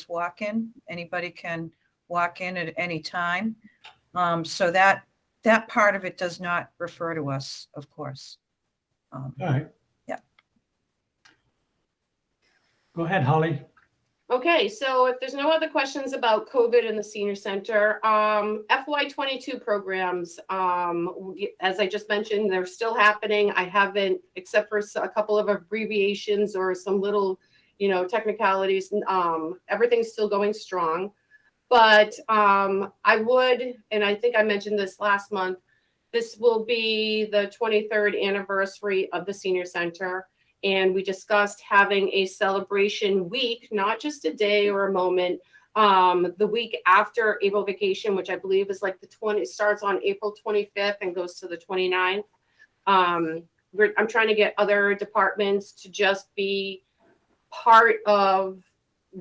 walk-in. Anybody can walk in at any time. So that part of it does not refer to us, of course. All right. Yeah. Go ahead, Holly. Okay, so if there's no other questions about COVID in the senior center, FY22 programs, as I just mentioned, they're still happening. I haven't, except for a couple of abbreviations or some little, technicalities, everything's still going strong. But I would, and I think I mentioned this last month, this will be the 23rd anniversary of the senior center. And we discussed having a celebration week, not just a day or a moment. The week after April vacation, which I believe is like starts on April 25th and goes to the 29th. I'm trying to get other departments to just be part of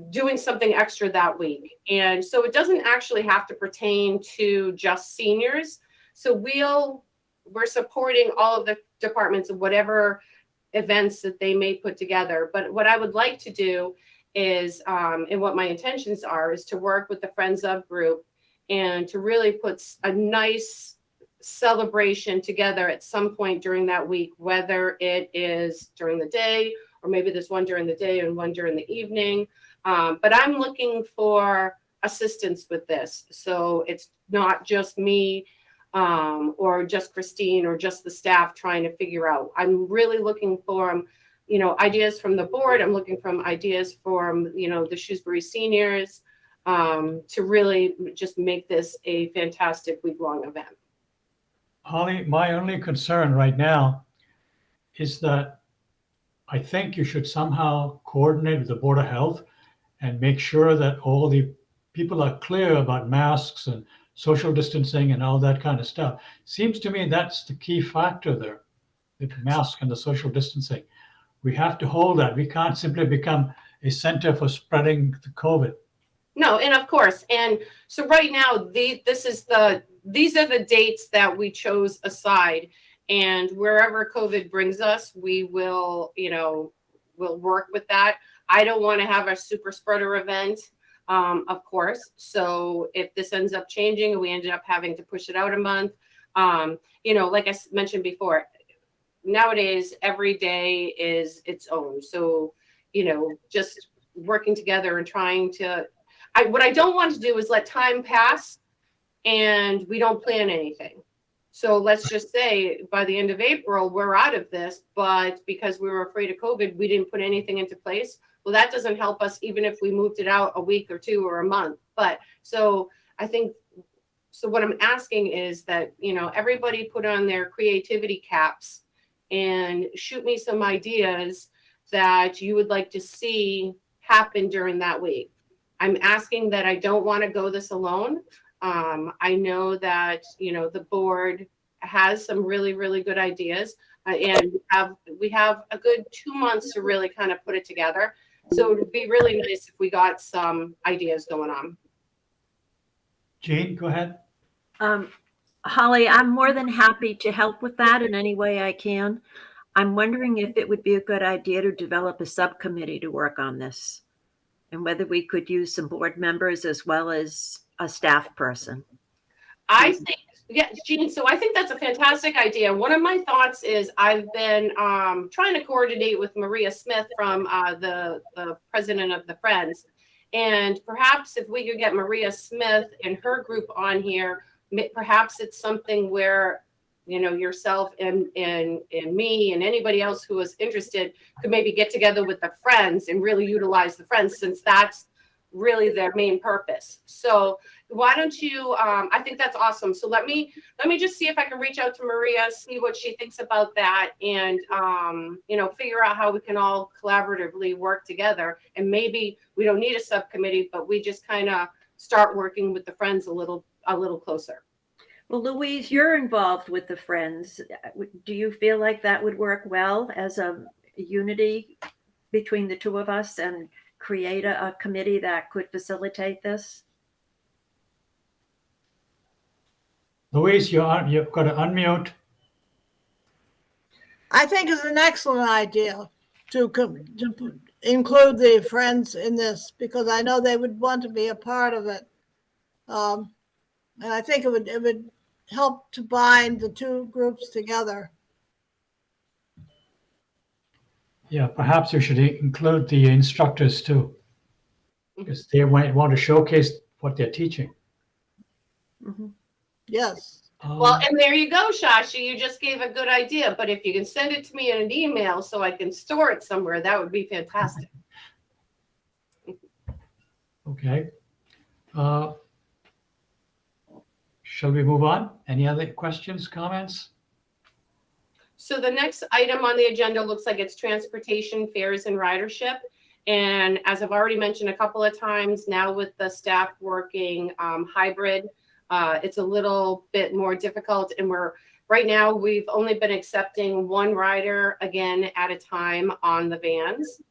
doing something extra that week. And so it doesn't actually have to pertain to just seniors. So we're supporting all of the departments of whatever events that they may put together. But what I would like to do is, and what my intentions are, is to work with the Friends of group and to really put a nice celebration together at some point during that week, whether it is during the day or maybe there's one during the day and one during the evening. But I'm looking for assistance with this. So it's not just me or just Christine or just the staff trying to figure out. I'm really looking for, ideas from the board. I'm looking from ideas from, the Shrewsbury seniors to really just make this a fantastic week-long event. Holly, my only concern right now is that I think you should somehow coordinate with the Board of Health and make sure that all the people are clear about masks and social distancing and all that kind of stuff. Seems to me that's the key factor there, the mask and the social distancing. We have to hold that. We can't simply become a center for spreading the COVID. No, and of course. And so right now, these are the dates that we chose aside. And wherever COVID brings us, we will, we'll work with that. I don't want to have a super spreader event. Of course. So if this ends up changing and we ended up having to push it out a month, like I mentioned before, nowadays, every day is its own. So, just working together and trying to, what I don't want to do is let time pass and we don't plan anything. So let's just say by the end of April, we're out of this, but because we were afraid of COVID, we didn't put anything into place. Well, that doesn't help us even if we moved it out a week or two or a month. But so I think, so what I'm asking is that, everybody put on their creativity caps and shoot me some ideas that you would like to see happen during that week. I'm asking that I don't want to go this alone. I know that, the board has some really, really good ideas and we have a good 2 months to really kind of put it together. So it would be really nice if we got some ideas going on. Jean, go ahead. Holly, I'm more than happy to help with that in any way I can. I'm wondering if it would be a good idea to develop a subcommittee to work on this and whether we could use some board members as well as a staff person. I think, yeah, Jean, so I think that's a fantastic idea. One of my thoughts is I've been trying to coordinate with Maria Smith from the president of the Friends. And perhaps if we could get Maria Smith and her group on here, perhaps it's something where, yourself and me and anybody else who is interested could maybe get together with the Friends and really utilize the Friends, since that's really their main purpose. So why don't you, I think that's awesome. So let me just see if I can reach out to Maria, see what she thinks about that, and, figure out how we can all collaboratively work together. And maybe we don't need a subcommittee, but we just kind of start working with the Friends a little closer. Well, Louise, you're involved with the Friends. Do you feel like that would work well as a unity between the two of us and create a committee that could facilitate this? Louise, you've got to unmute. I think it's an excellent idea to include the Friends in this, because I know they would want to be a part of it. And I think it would help to bind the two groups together. Yeah, perhaps you should include the instructors too. because they might want to showcase what they're teaching. Mhm. Yes. Well, and there you go, Shashi. You just gave a good idea. But if you can send it to me in an email so I can store it somewhere, that would be fantastic. Okay. Shall we move on? Any other questions, comments? So the next item on the agenda looks like it's transportation, fares, and ridership. And as I've already mentioned a couple of times, now with the staff working hybrid, it's a little bit more difficult. And right now, we've only been accepting one rider again at a time on the vans.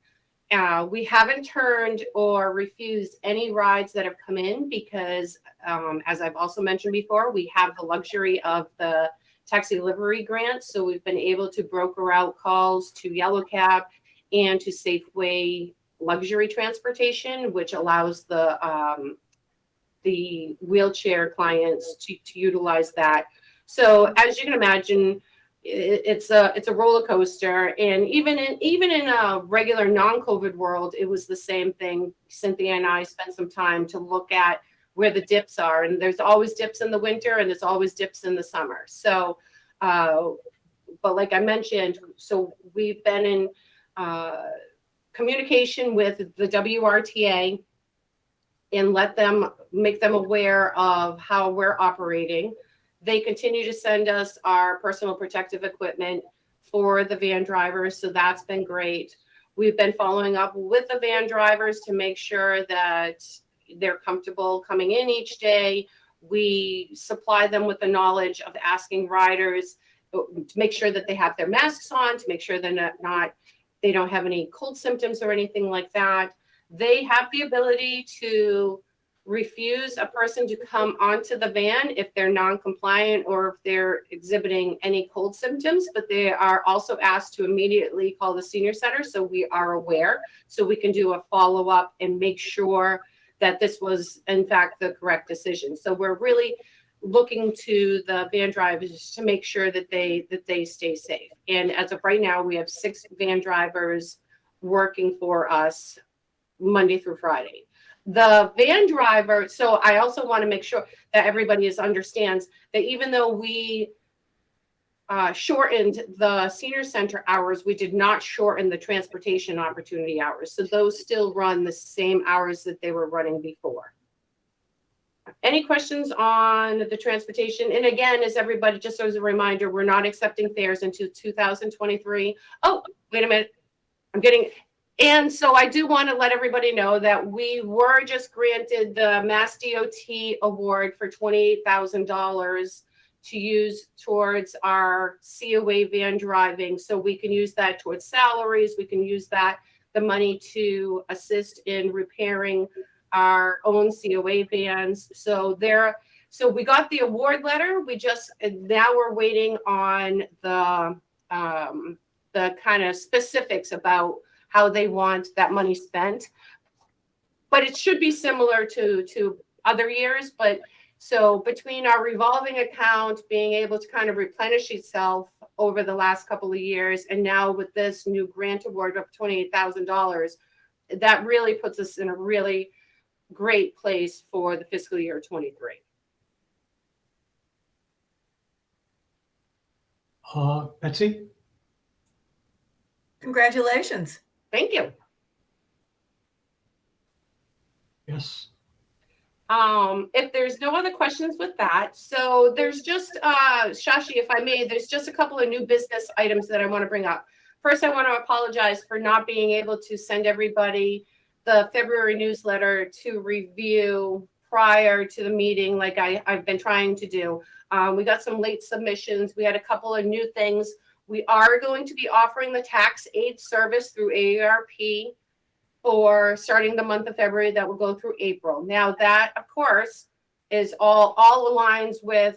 We haven't turned or refused any rides that have come in because, as I've also mentioned before, we have the luxury of the taxi delivery grant. So we've been able to broker out calls to Yellow Cab and to Safeway luxury transportation, which allows the wheelchair clients to utilize that. So as you can imagine, it's a roller coaster, and even in a regular non-COVID world, it was the same thing. Cynthia and I spent some time to look at where the dips are, and there's always dips in the winter, and there's always dips in the summer. So, but like I mentioned, so we've been in communication with the WRTA and make them aware of how we're operating. They continue to send us our personal protective equipment for the van drivers, so that's been great. We've been following up with the van drivers to make sure that they're comfortable coming in each day. We supply them with the knowledge of asking riders to make sure that they have their masks on, to make sure they're they don't have any cold symptoms or anything like that. They have the ability to refuse a person to come onto the van if they're non-compliant or if they're exhibiting any cold symptoms, but they are also asked to immediately call the senior center so we are aware, so we can do a follow-up and make sure that this was in fact the correct decision. So we're really looking to the van drivers to make sure that they stay safe. And as of right now, we have 6 van drivers working for us Monday through Friday. The van driver, so I also want to make sure that everybody understands that even though we shortened the senior center hours, we did not shorten the transportation opportunity hours. So those still run the same hours that they were running before. Any questions on the transportation? And again, as everybody, just as a reminder, we're not accepting fares until 2023. Oh, wait a minute. And so I do want to let everybody know that we were just granted the Mass DOT award for $28,000 to use towards our COA van driving. So we can use that towards salaries. We can use the money to assist in repairing our own COA vans. So we got the award letter. Now we're waiting on the kind of specifics about how they want that money spent, but it should be similar to other years. But so between our revolving account being able to kind of replenish itself over the last couple of years, and now with this new grant award of $28,000, that really puts us in a really great place for the fiscal year 23. Betsy? Congratulations. Thank you. Yes. If there's no other questions with that, so there's just, Shashi, if I may, there's just a couple of new business items that I want to bring up. First, I want to apologize for not being able to send everybody the February newsletter to review prior to the meeting like I've been trying to do. We got some late submissions. We had a couple of new things. We are going to be offering the tax aid service through AARP for starting the month of February. That will go through April. Now that, of course, is all aligns with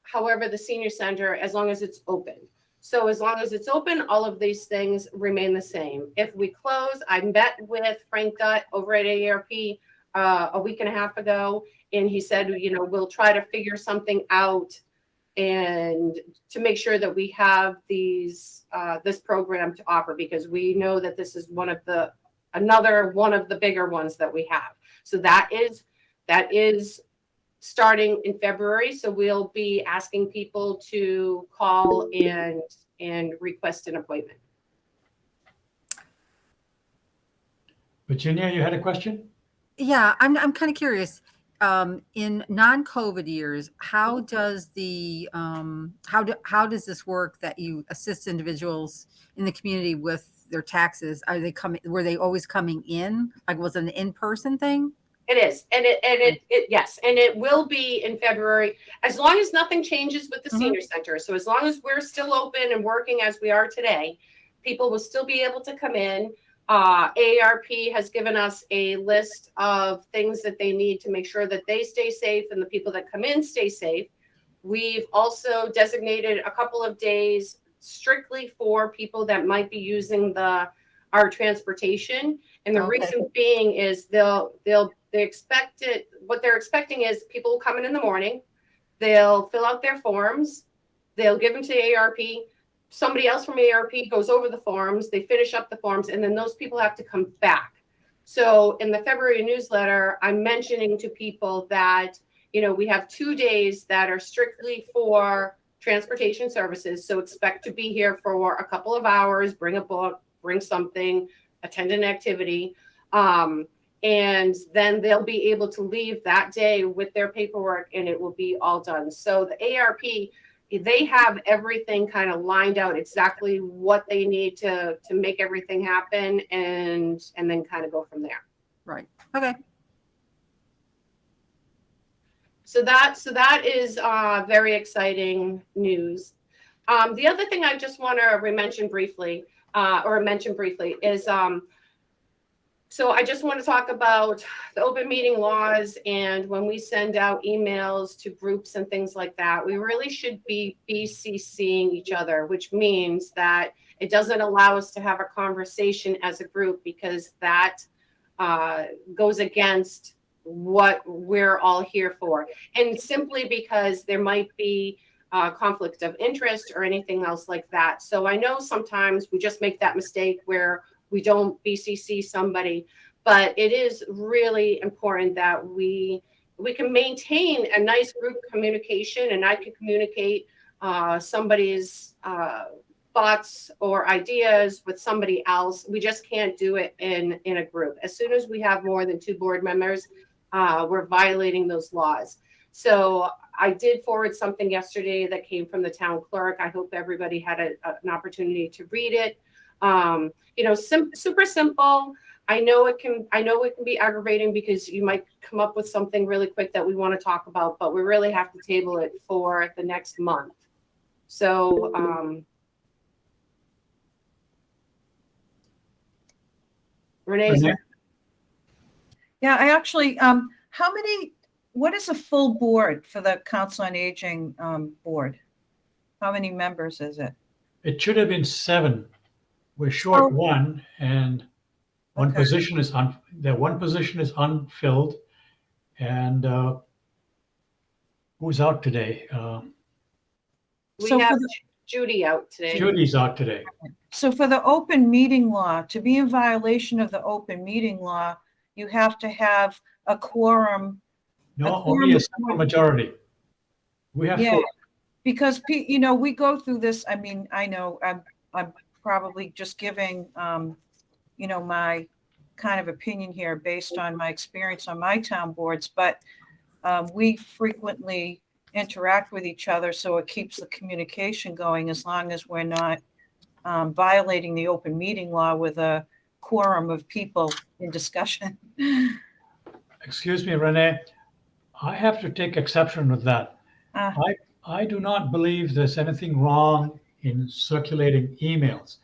however the senior center, as long as it's open. So as long as it's open, all of these things remain the same. If we close, I met with Frank Gutt over at AARP a week and a half ago, and he said, we'll try to figure something out and to make sure that we have this program to offer, because we know that this is one of the another one of the bigger ones that we have. So that is starting in February. So we'll be asking people to call and request an appointment. Virginia, you had a question? Yeah, I'm kind of curious. In non-COVID years, how does the how does this work that you assist individuals in the community with their taxes? Were they always coming in? Like, was it an in-person thing? It is, and yes, and it will be in February, as long as nothing changes with the senior center. So as long as we're still open and working as we are today, people will still be able to come in. AARP has given us a list of things that they need to make sure that they stay safe and the people that come in stay safe. We've also designated a couple of days strictly for people that might be using our transportation. And the reason being is they expect it. What they're expecting is people will come in the morning, they'll fill out their forms, they'll give them to AARP. Somebody else from AARP goes over the forms, they finish up the forms, and then those people have to come back. So in the February newsletter, I'm mentioning to people that, we have 2 days that are strictly for transportation services. So expect to be here for a couple of hours, bring a book, bring something, attend an activity. And then they'll be able to leave that day with their paperwork and it will be all done. So the AARP, they have everything kind of lined out exactly what they need to make everything happen and then kind of go from there. Right. Okay. So that is very exciting news. The other thing I just want to mention briefly is so I just want to talk about the open meeting laws, and when we send out emails to groups and things like that, we really should be BCCing each other, which means that it doesn't allow us to have a conversation as a group because that goes against what we're all here for. And simply because there might be conflict of interest or anything else like that. So I know sometimes we just make that mistake where we don't BCC somebody, but it is really important that we can maintain a nice group communication, and I can communicate somebody's thoughts or ideas with somebody else. We just can't do it in a group. As soon as we have more than 2 board members, we're violating those laws. So I did forward something yesterday that came from the town clerk. I hope everybody had an opportunity to read it. Super simple. I know it can be aggravating because you might come up with something really quick that we want to talk about, but we really have to table it for the next month. So, Renee. Yeah, I actually, what is a full board for the Council on Aging board? How many members is it? It should have been 7. We're short 1, and one position is unfilled. And who's out today? We have Judy out today. Judy's out today. So for the open meeting law, to be in violation of the open meeting law, you have to have a quorum. No, only a simple majority. We have 4. Because we go through this. I mean, I know I'm probably just giving my kind of opinion here based on my experience on my town boards, but we frequently interact with each other, so it keeps the communication going as long as we're not violating the open meeting law with a quorum of people in discussion. Excuse me, Renee. I have to take exception with that. I do not believe there's anything wrong in circulating emails.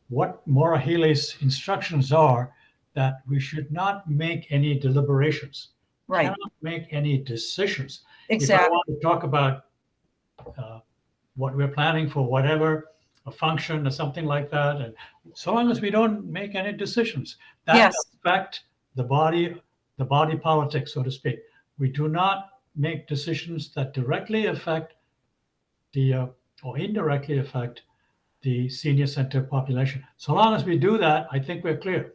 What Maura Healy's instructions are that we should not make any deliberations. Right. Cannot make any decisions. Exactly. If I want to talk about what we're planning for whatever, a function or something like that, and so long as we don't make any decisions, that affect the body politic, so to speak. We do not make decisions that directly affect or indirectly affect the senior center population. So long as we do that, I think we're clear.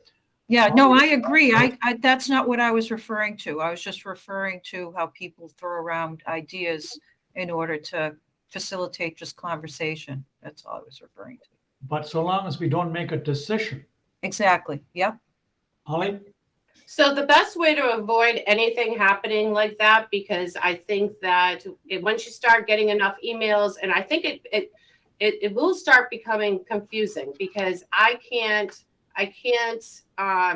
Yeah, no, I agree. That's not what I was referring to. I was just referring to how people throw around ideas in order to facilitate just conversation. That's all I was referring to. But so long as we don't make a decision. Exactly. Yep. Holly? So the best way to avoid anything happening like that, because I think that once you start getting enough emails, and I think it will start becoming confusing, because I can't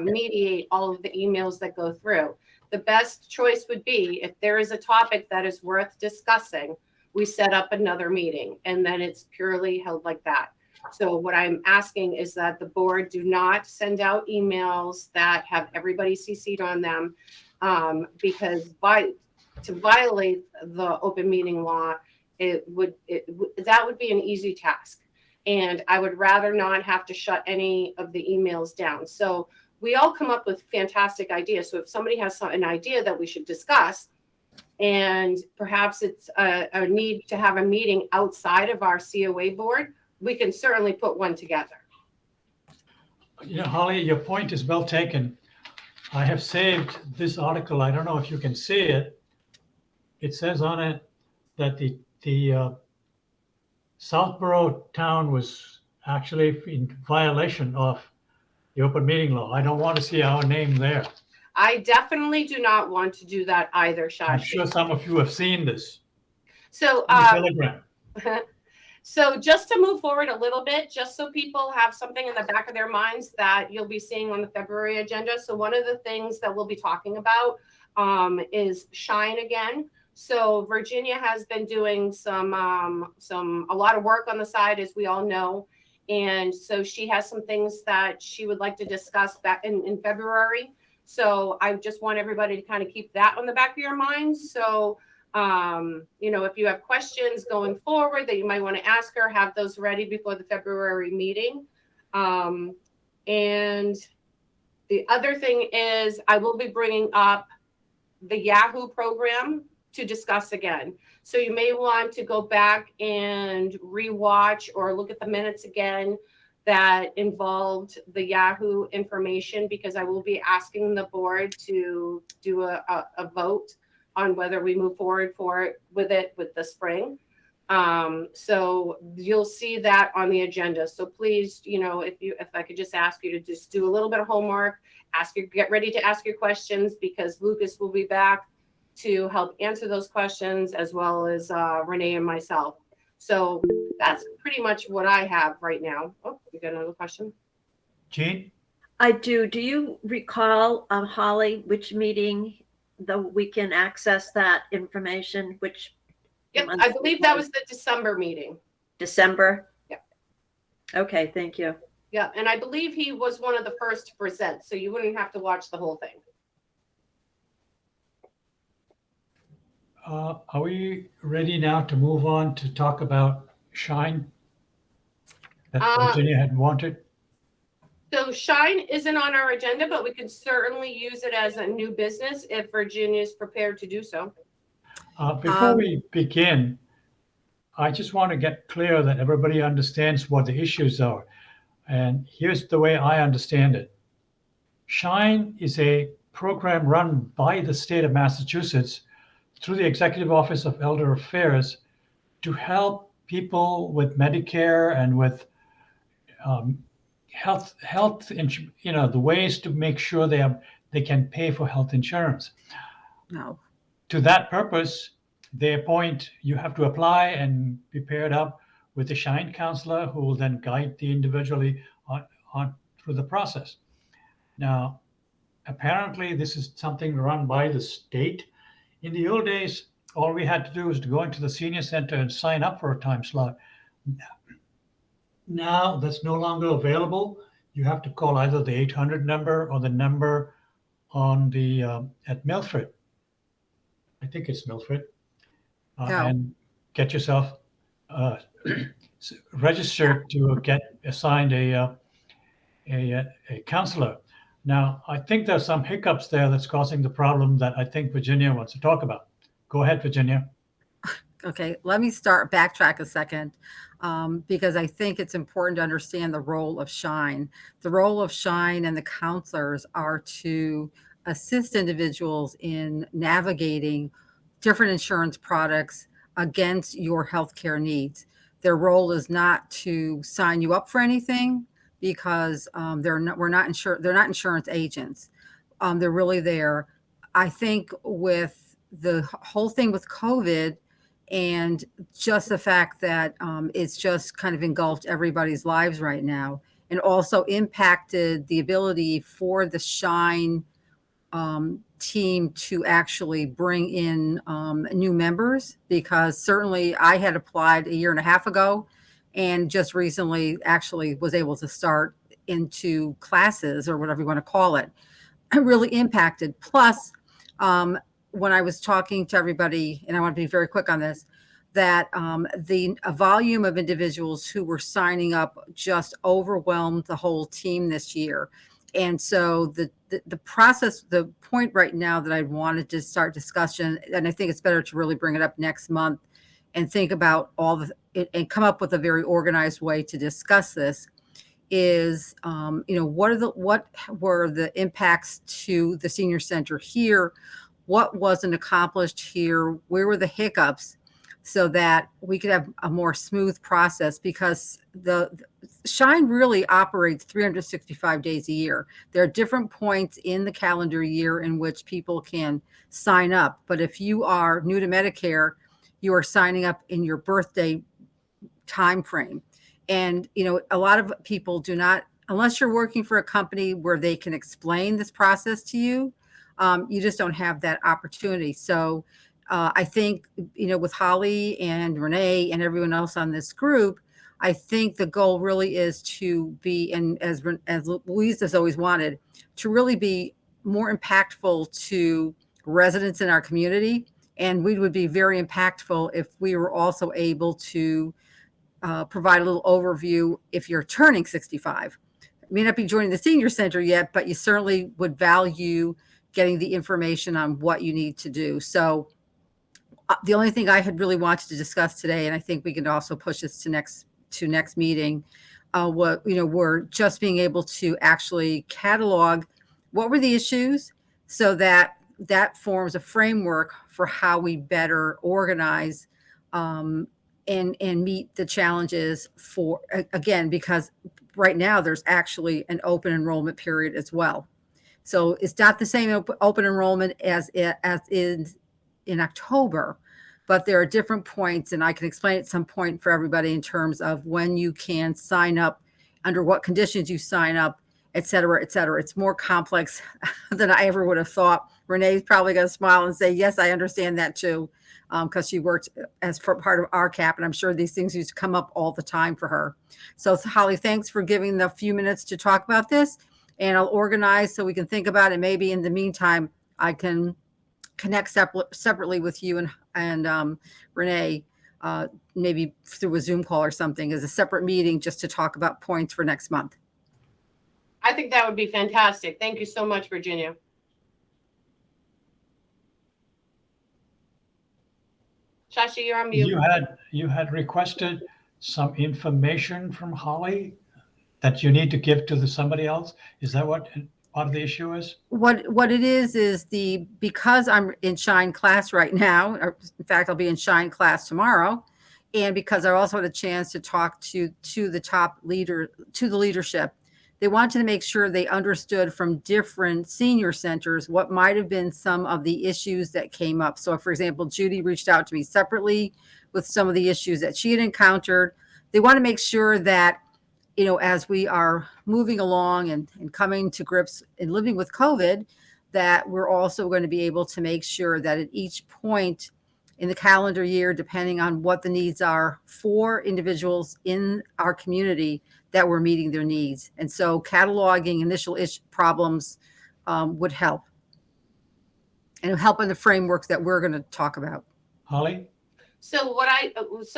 mediate all of the emails that go through. The best choice would be, if there is a topic that is worth discussing, we set up another meeting, and then it's purely held like that. So what I'm asking is that the board do not send out emails that have everybody CC'd on them, because to violate the open meeting law, that would be an easy task. And I would rather not have to shut any of the emails down. So we all come up with fantastic ideas. So if somebody has an idea that we should discuss, and perhaps it's a need to have a meeting outside of our COA board, we can certainly put one together. You know, Holly, your point is well taken. I have saved this article. I don't know if you can see it. It says on it that the Southborough town was actually in violation of the open meeting law. I don't want to see our name there. I definitely do not want to do that either, I'm Shashi. sure some of you have seen this So, in the Telegram. so just to move forward a little bit, just so people have something in the back of their minds that you'll be seeing on the February agenda. So one of the things that we'll be talking about is Shine again. So Virginia has been doing a lot of work on the side, as we all know. And so she has some things that she would like to discuss back in February. So I just want everybody to kind of keep that on the back of your minds. So, you know, if you have questions going forward that you might want to ask her, have those ready before the February meeting. And the other thing is, I will be bringing up the Yahoo program to discuss again. So you may want to go back and rewatch or look at the minutes again that involved the Yahoo information, because I will be asking the board to do a vote on whether we move forward with the spring. So you'll see that on the agenda. So please, you know, if I could just ask you to just do a little bit of homework, get ready to ask your questions, because Lucas will be back to help answer those questions, as well as Renee and myself. So that's pretty much what I have right now. Oh, you got another question? Jean? I do. Do you recall, Holly, which meeting we can access that information? Which? Yep, I believe that was the December meeting. December? Yeah. Okay, thank you. Yeah, and I believe he was one of the first to present, so you wouldn't have to watch the whole thing. Are we ready now to move on to talk about Shine that Virginia had wanted? So Shine isn't on our agenda, but we can certainly use it as a new business if Virginia is prepared to do so. Before we begin, I just want to get clear that everybody understands what the issues are. And here's the way I understand it. Shine is a program run by the state of Massachusetts through the Executive Office of Elder Affairs to help people with Medicare and with health, you know, the ways to make sure they can pay for health insurance. No. To that purpose, you have to apply and be paired up with a Shine counselor who will then guide the individually on through the process. Now, apparently this is something run by the state. In the old days, all we had to do was to go into the senior center and sign up for a time slot. Now that's no longer available. You have to call either the 800 number or the number on the at Milford. I think it's Milford, and get yourself registered to get assigned a counselor. Now, I think there's some hiccups there that's causing the problem that I think Virginia wants to talk about. Go ahead, Virginia. Okay, let me backtrack a second. because I think it's important to understand the role of Shine. The role of Shine and the counselors are to assist individuals in navigating different insurance products against your healthcare needs. Their role is not to sign you up for anything because they're not insurance agents. They're really there. I think with the whole thing with COVID and just the fact that it's just kind of engulfed everybody's lives right now, and also impacted the ability for the Shine team to actually bring in new members, because certainly I had applied a year and a half ago and just recently actually was able to start into classes or whatever you want to call it. Really impacted. Plus, when I was talking to everybody, and I want to be very quick on this, that the volume of individuals who were signing up just overwhelmed the whole team this year. And so the process, the point right now that I wanted to start discussion, and I think it's better to really bring it up next month and think about and come up with a very organized way to discuss this, is, what were the impacts to the senior center here? What wasn't accomplished here? Where were the hiccups? So that we could have a more smooth process, because the Shine really operates 365 days a year. There are different points in the calendar year in which people can sign up. But if you are new to Medicare, you are signing up in your birthday time frame. And, a lot of people do not, unless you're working for a company where they can explain this process to you, you just don't have that opportunity. So I think, with Holly and Renee and everyone else on this group, I think the goal really is to be, and as Louise has always wanted, to really be more impactful to residents in our community. And we would be very impactful if we were also able to provide a little overview if you're turning 65. You may not be joining the senior center yet, but you certainly would value getting the information on what you need to do. So the only thing I had really wanted to discuss today, and I think we can also push this to next meeting, we're just being able to actually catalog what were the issues, so that forms a framework for how we better organize and meet the challenges for, again, because right now there's actually an open enrollment period as well. So it's not the same open enrollment as is in October, but there are different points, and I can explain at some point for everybody in terms of when you can sign up, under what conditions you sign up, et cetera, et cetera. It's more complex than I ever would have thought. Renee's probably going to smile and say, yes, I understand that too, because she worked as for part of RCAP, and I'm sure these things used to come up all the time for her. So Holly, thanks for giving the few minutes to talk about this, and I'll organize so we can think about it. Maybe in the meantime, I can connect separately with you and Renee, maybe through a Zoom call or something, as a separate meeting, just to talk about points for next month. I think that would be fantastic. Thank you so much, Virginia. Shashi, you're on mute. You had requested some information from Holly that you need to give to somebody else. Is that what part of the issue is? What it is because I'm in Shine class right now, or in fact, I'll be in Shine class tomorrow. And because I also had a chance to talk to the top leader, to the leadership, they wanted to make sure they understood from different senior centers what might have been some of the issues that came up. So for example, Judy reached out to me separately with some of the issues that she had encountered. They want to make sure that, as we are moving along and coming to grips and living with COVID, that we're also going to be able to make sure that at each point in the calendar year, depending on what the needs are for individuals in our community, that we're meeting their needs. And so cataloging initial problems would help. And help in the framework that we're going to talk about. Holly? So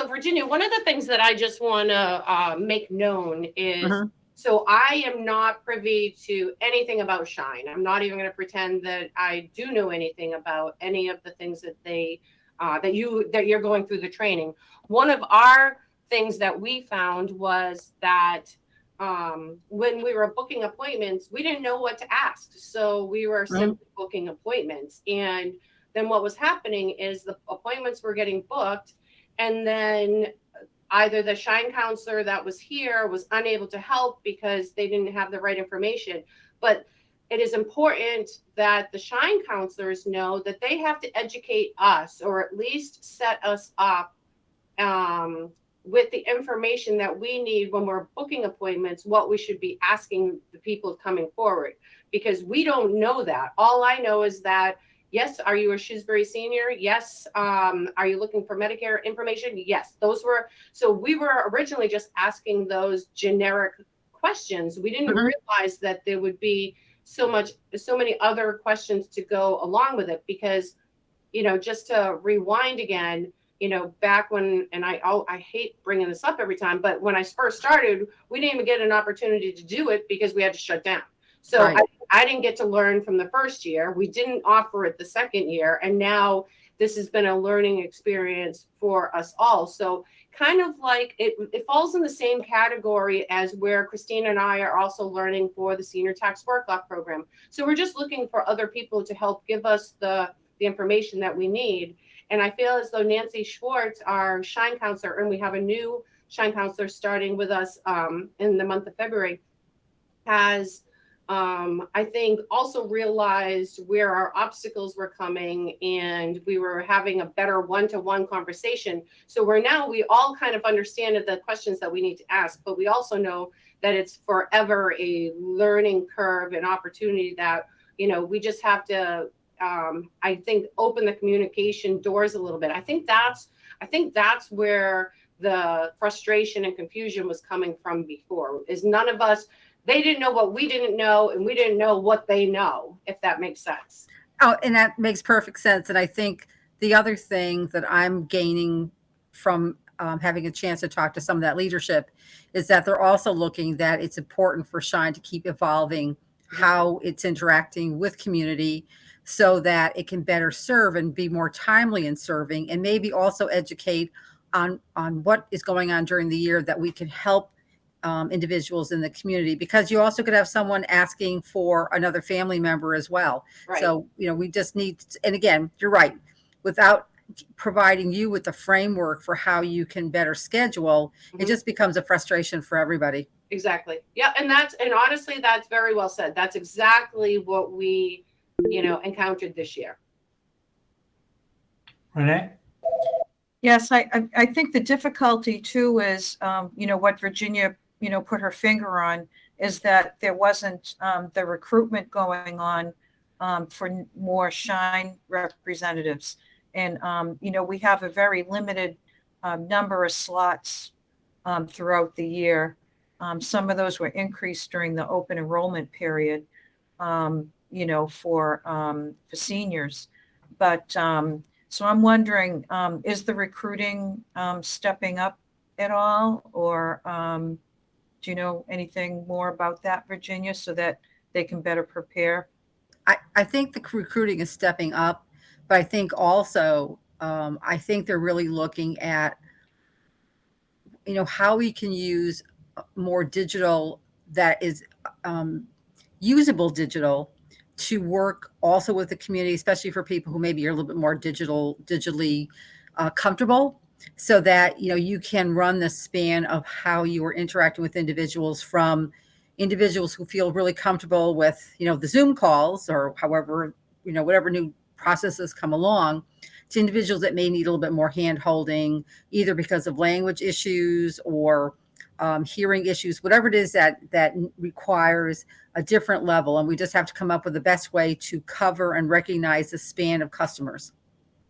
Virginia, one of the things that I just want to make known is, so I am not privy to anything about Shine. I'm not even going to pretend that I do know anything about any of the things that that you're going through the training. One of our things that we found was that when we were booking appointments, we didn't know what to ask. So we were simply booking appointments. And then what was happening is the appointments were getting booked, and then either the Shine counselor that was here was unable to help because they didn't have the right information. But it is important that the Shine counselors know that they have to educate us, or at least set us up with the information that we need when we're booking appointments, what we should be asking the people coming forward, because we don't know that. All I know is that, yes, are you a Shrewsbury senior? Yes. Are you looking for Medicare information? Yes. So we were originally just asking those generic questions. We didn't realize that there would be so many other questions to go along with it, because, just to rewind again, back when, and I hate bringing this up every time, but when I first started, we didn't even get an opportunity to do it because we had to shut down. So Right. I didn't get to learn from the first year. We didn't offer it the second year. And now this has been a learning experience for us all. So kind of like it falls in the same category as where Christine and I are also learning for the Senior Tax Work Lock program. So we're just looking for other people to help give us the information that we need. And I feel as though Nancy Schwartz, our Shine counselor, and we have a new Shine counselor starting with us in the month of February, has I think also realized where our obstacles were coming, and we were having a better one-to-one conversation. So we all kind of understand the questions that we need to ask, but we also know that it's forever a learning curve and opportunity that, we just have to, I think, open the communication doors a little bit. I think that's where the frustration and confusion was coming from before, is none of us, they didn't know what we didn't know, and we didn't know what they know, if that makes sense. Oh, and that makes perfect sense. And I think the other thing that I'm gaining from having a chance to talk to some of that leadership is that they're also looking that it's important for Shine to keep evolving how it's interacting with community so that it can better serve and be more timely in serving, and maybe also educate on what is going on during the year that we can help individuals in the community, because you also could have someone asking for another family member as well. Right. So, we just need, and again, you're right, without providing you with the framework for how you can better schedule, it just becomes a frustration for everybody. Exactly. Yeah. And honestly, that's very well said. That's exactly what we, encountered this year. Renee? Yes, I think the difficulty too is, what Virginia, put her finger on, is that there wasn't the recruitment going on for more Shine representatives. And, we have a very limited number of slots throughout the year. Some of those were increased during the open enrollment period, for seniors. But so I'm wondering, is the recruiting stepping up at all? Or do you know anything more about that, Virginia, so that they can better prepare? I think the recruiting is stepping up, but I think also, I think they're really looking at, how we can use more digital that is usable digital to work also with the community, especially for people who maybe are a little bit more digitally comfortable, so that, you can run the span of how you are interacting with individuals, from individuals who feel really comfortable with, the Zoom calls or however, whatever new processes come along, to individuals that may need a little bit more hand holding, either because of language issues or hearing issues, whatever it is that requires a different level. And we just have to come up with the best way to cover and recognize the span of customers.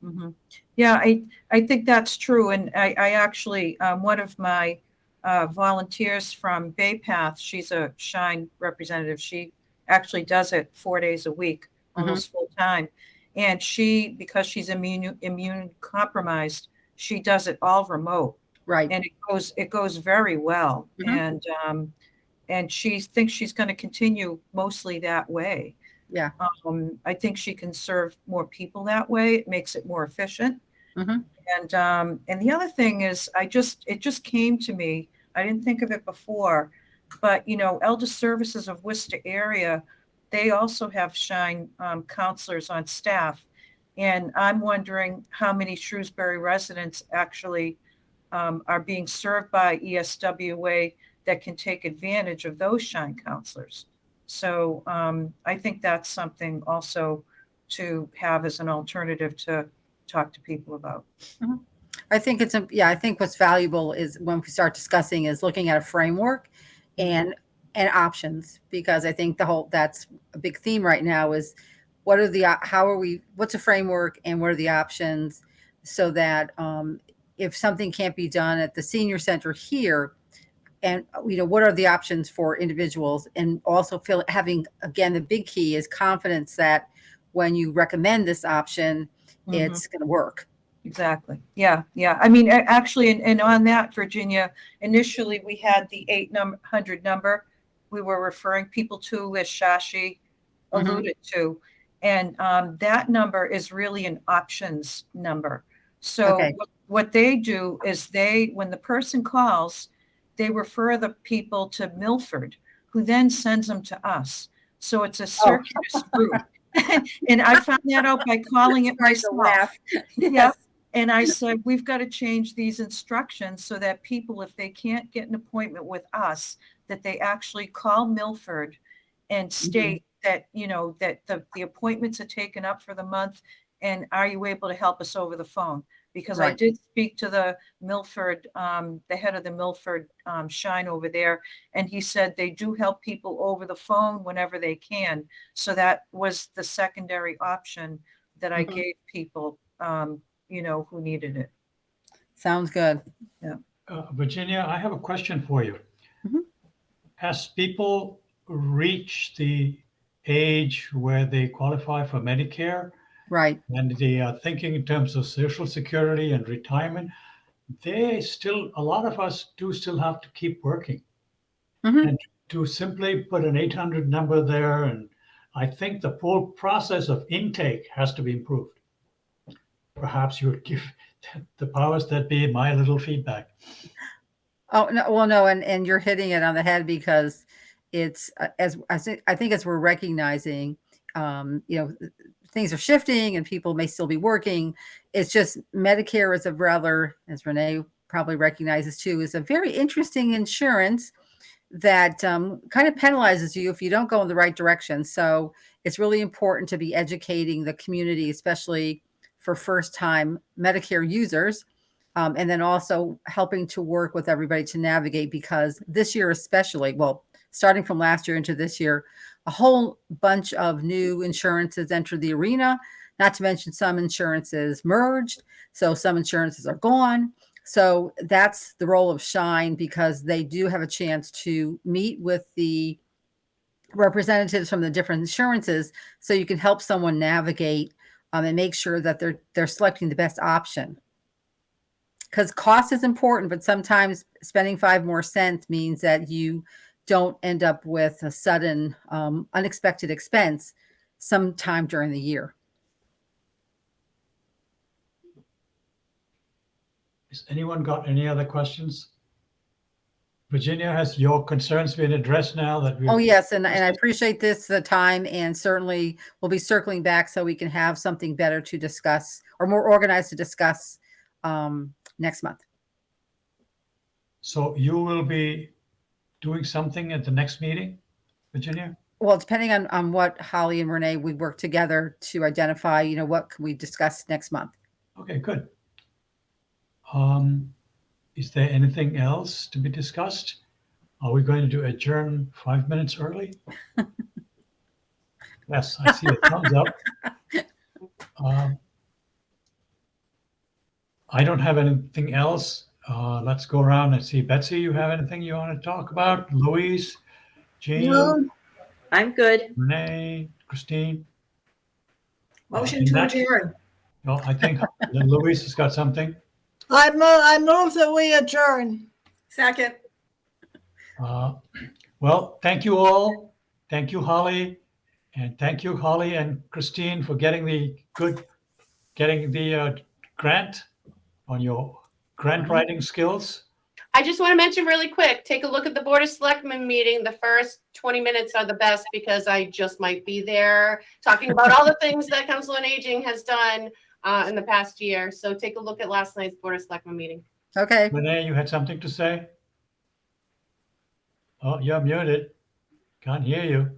Mm-hmm. Yeah, I think that's true. And I actually, one of my volunteers from Bay Path, she's a Shine representative. She actually does it 4 days a week, almost full time. And because she's immune compromised, she does it all remote. Right. And it goes very well. And she thinks she's going to continue mostly that way. Yeah. I think she can serve more people that way. It makes it more efficient. Mhm. And the other thing is, it just came to me. I didn't think of it before, but Elder Services of Worcester area, they also have Shine counselors on staff, and I'm wondering how many Shrewsbury residents actually are being served by ESWA that can take advantage of those Shine counselors. So I think that's something also to have as an alternative to talk to people about. I think I think what's valuable is when we start discussing is looking at a framework and options, because I think that's a big theme right now is what's a framework and what are the options, so that if something can't be done at the senior center here, and what are the options for individuals, and also having, again, the big key is confidence that when you recommend this option, it's going to work. Exactly. Yeah. I mean, actually, and on that, Virginia, initially we had the 800 number we were referring people to, as Shashi alluded to. And that number is really an options number. So Okay. what they do is when the person calls, they refer the people to Milford, who then sends them to us. So it's a circuitous route. And I found that out by calling it myself. Yeah. And I said, we've got to change these instructions so that people, if they can't get an appointment with us, that they actually call Milford and state that, that the appointments are taken up for the month. And are you able to help us over the phone? Because I did speak to the Milford, the head of the Milford Shine over there, and he said they do help people over the phone whenever they can. So that was the secondary option that I gave people, who needed it. Sounds good. Yeah. Virginia, I have a question for you. As people reach the age where they qualify for Medicare, Right. and they are thinking in terms of Social Security and retirement, a lot of us do still have to keep working. And to simply put an 800 number there, and I think the whole process of intake has to be improved. Perhaps you would give the powers that be my little feedback. Oh, no, well, no, and you're hitting it on the head, because it's I think as we're recognizing, things are shifting and people may still be working. It's just Medicare is a rather, as Renee probably recognizes too, is a very interesting insurance that kind of penalizes you if you don't go in the right direction. So it's really important to be educating the community, especially for first-time Medicare users, and then also helping to work with everybody to navigate, because this year especially, well, starting from last year into this year, a whole bunch of new insurances entered the arena, not to mention some insurances merged. So some insurances are gone. So that's the role of Shine, because they do have a chance to meet with the representatives from the different insurances, so you can help someone navigate and make sure that they're selecting the best option. Because cost is important, but sometimes spending 5 more cents means that you don't end up with a sudden unexpected expense sometime during the year. Has anyone got any other questions? Virginia, has your concerns been addressed now that we? Oh, yes. And I appreciate the time, and certainly we'll be circling back so we can have something better to discuss, or more organized to discuss next month. So you will be doing something at the next meeting, Virginia? Well, depending on what Holly and Renee, we work together to identify, what can we discuss next month. Okay, good. Is there anything else to be discussed? Are we going to adjourn 5 minutes early? Yes, I see a thumbs up. I don't have anything else. Let's go around and see. Betsy, you have anything you want to talk about? Louise, Jean, No, I'm good. Renee, Christine? Motion to adjourn. No, I think Louise has got something. I move that we adjourn. Second. Well, thank you all. Thank you, Holly. And thank you, Holly and Christine, for getting the Grant, on your grant writing skills. I just want to mention really quick, take a look at the Board of Selectmen meeting. The first 20 minutes are the best because I just might be there talking about all the things that Council on Aging has done in the past year. So take a look at last night's Board of Selectmen meeting. Okay. Renee, you had something to say? Oh, you're muted. Can't hear you.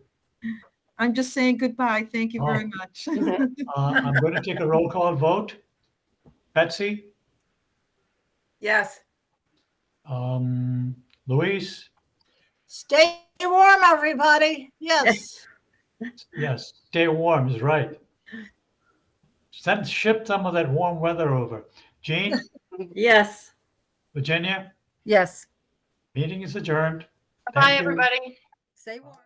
I'm just saying goodbye. Thank you very Oh. much. I'm going to take a roll call vote. Betsy, Yes. Louise, Stay warm, everybody. Yes. yes, stay warm is right. Ship some of that warm weather over. Jean, Yes. Virginia, Yes. meeting is adjourned. Bye, Thank you. everybody. Stay warm.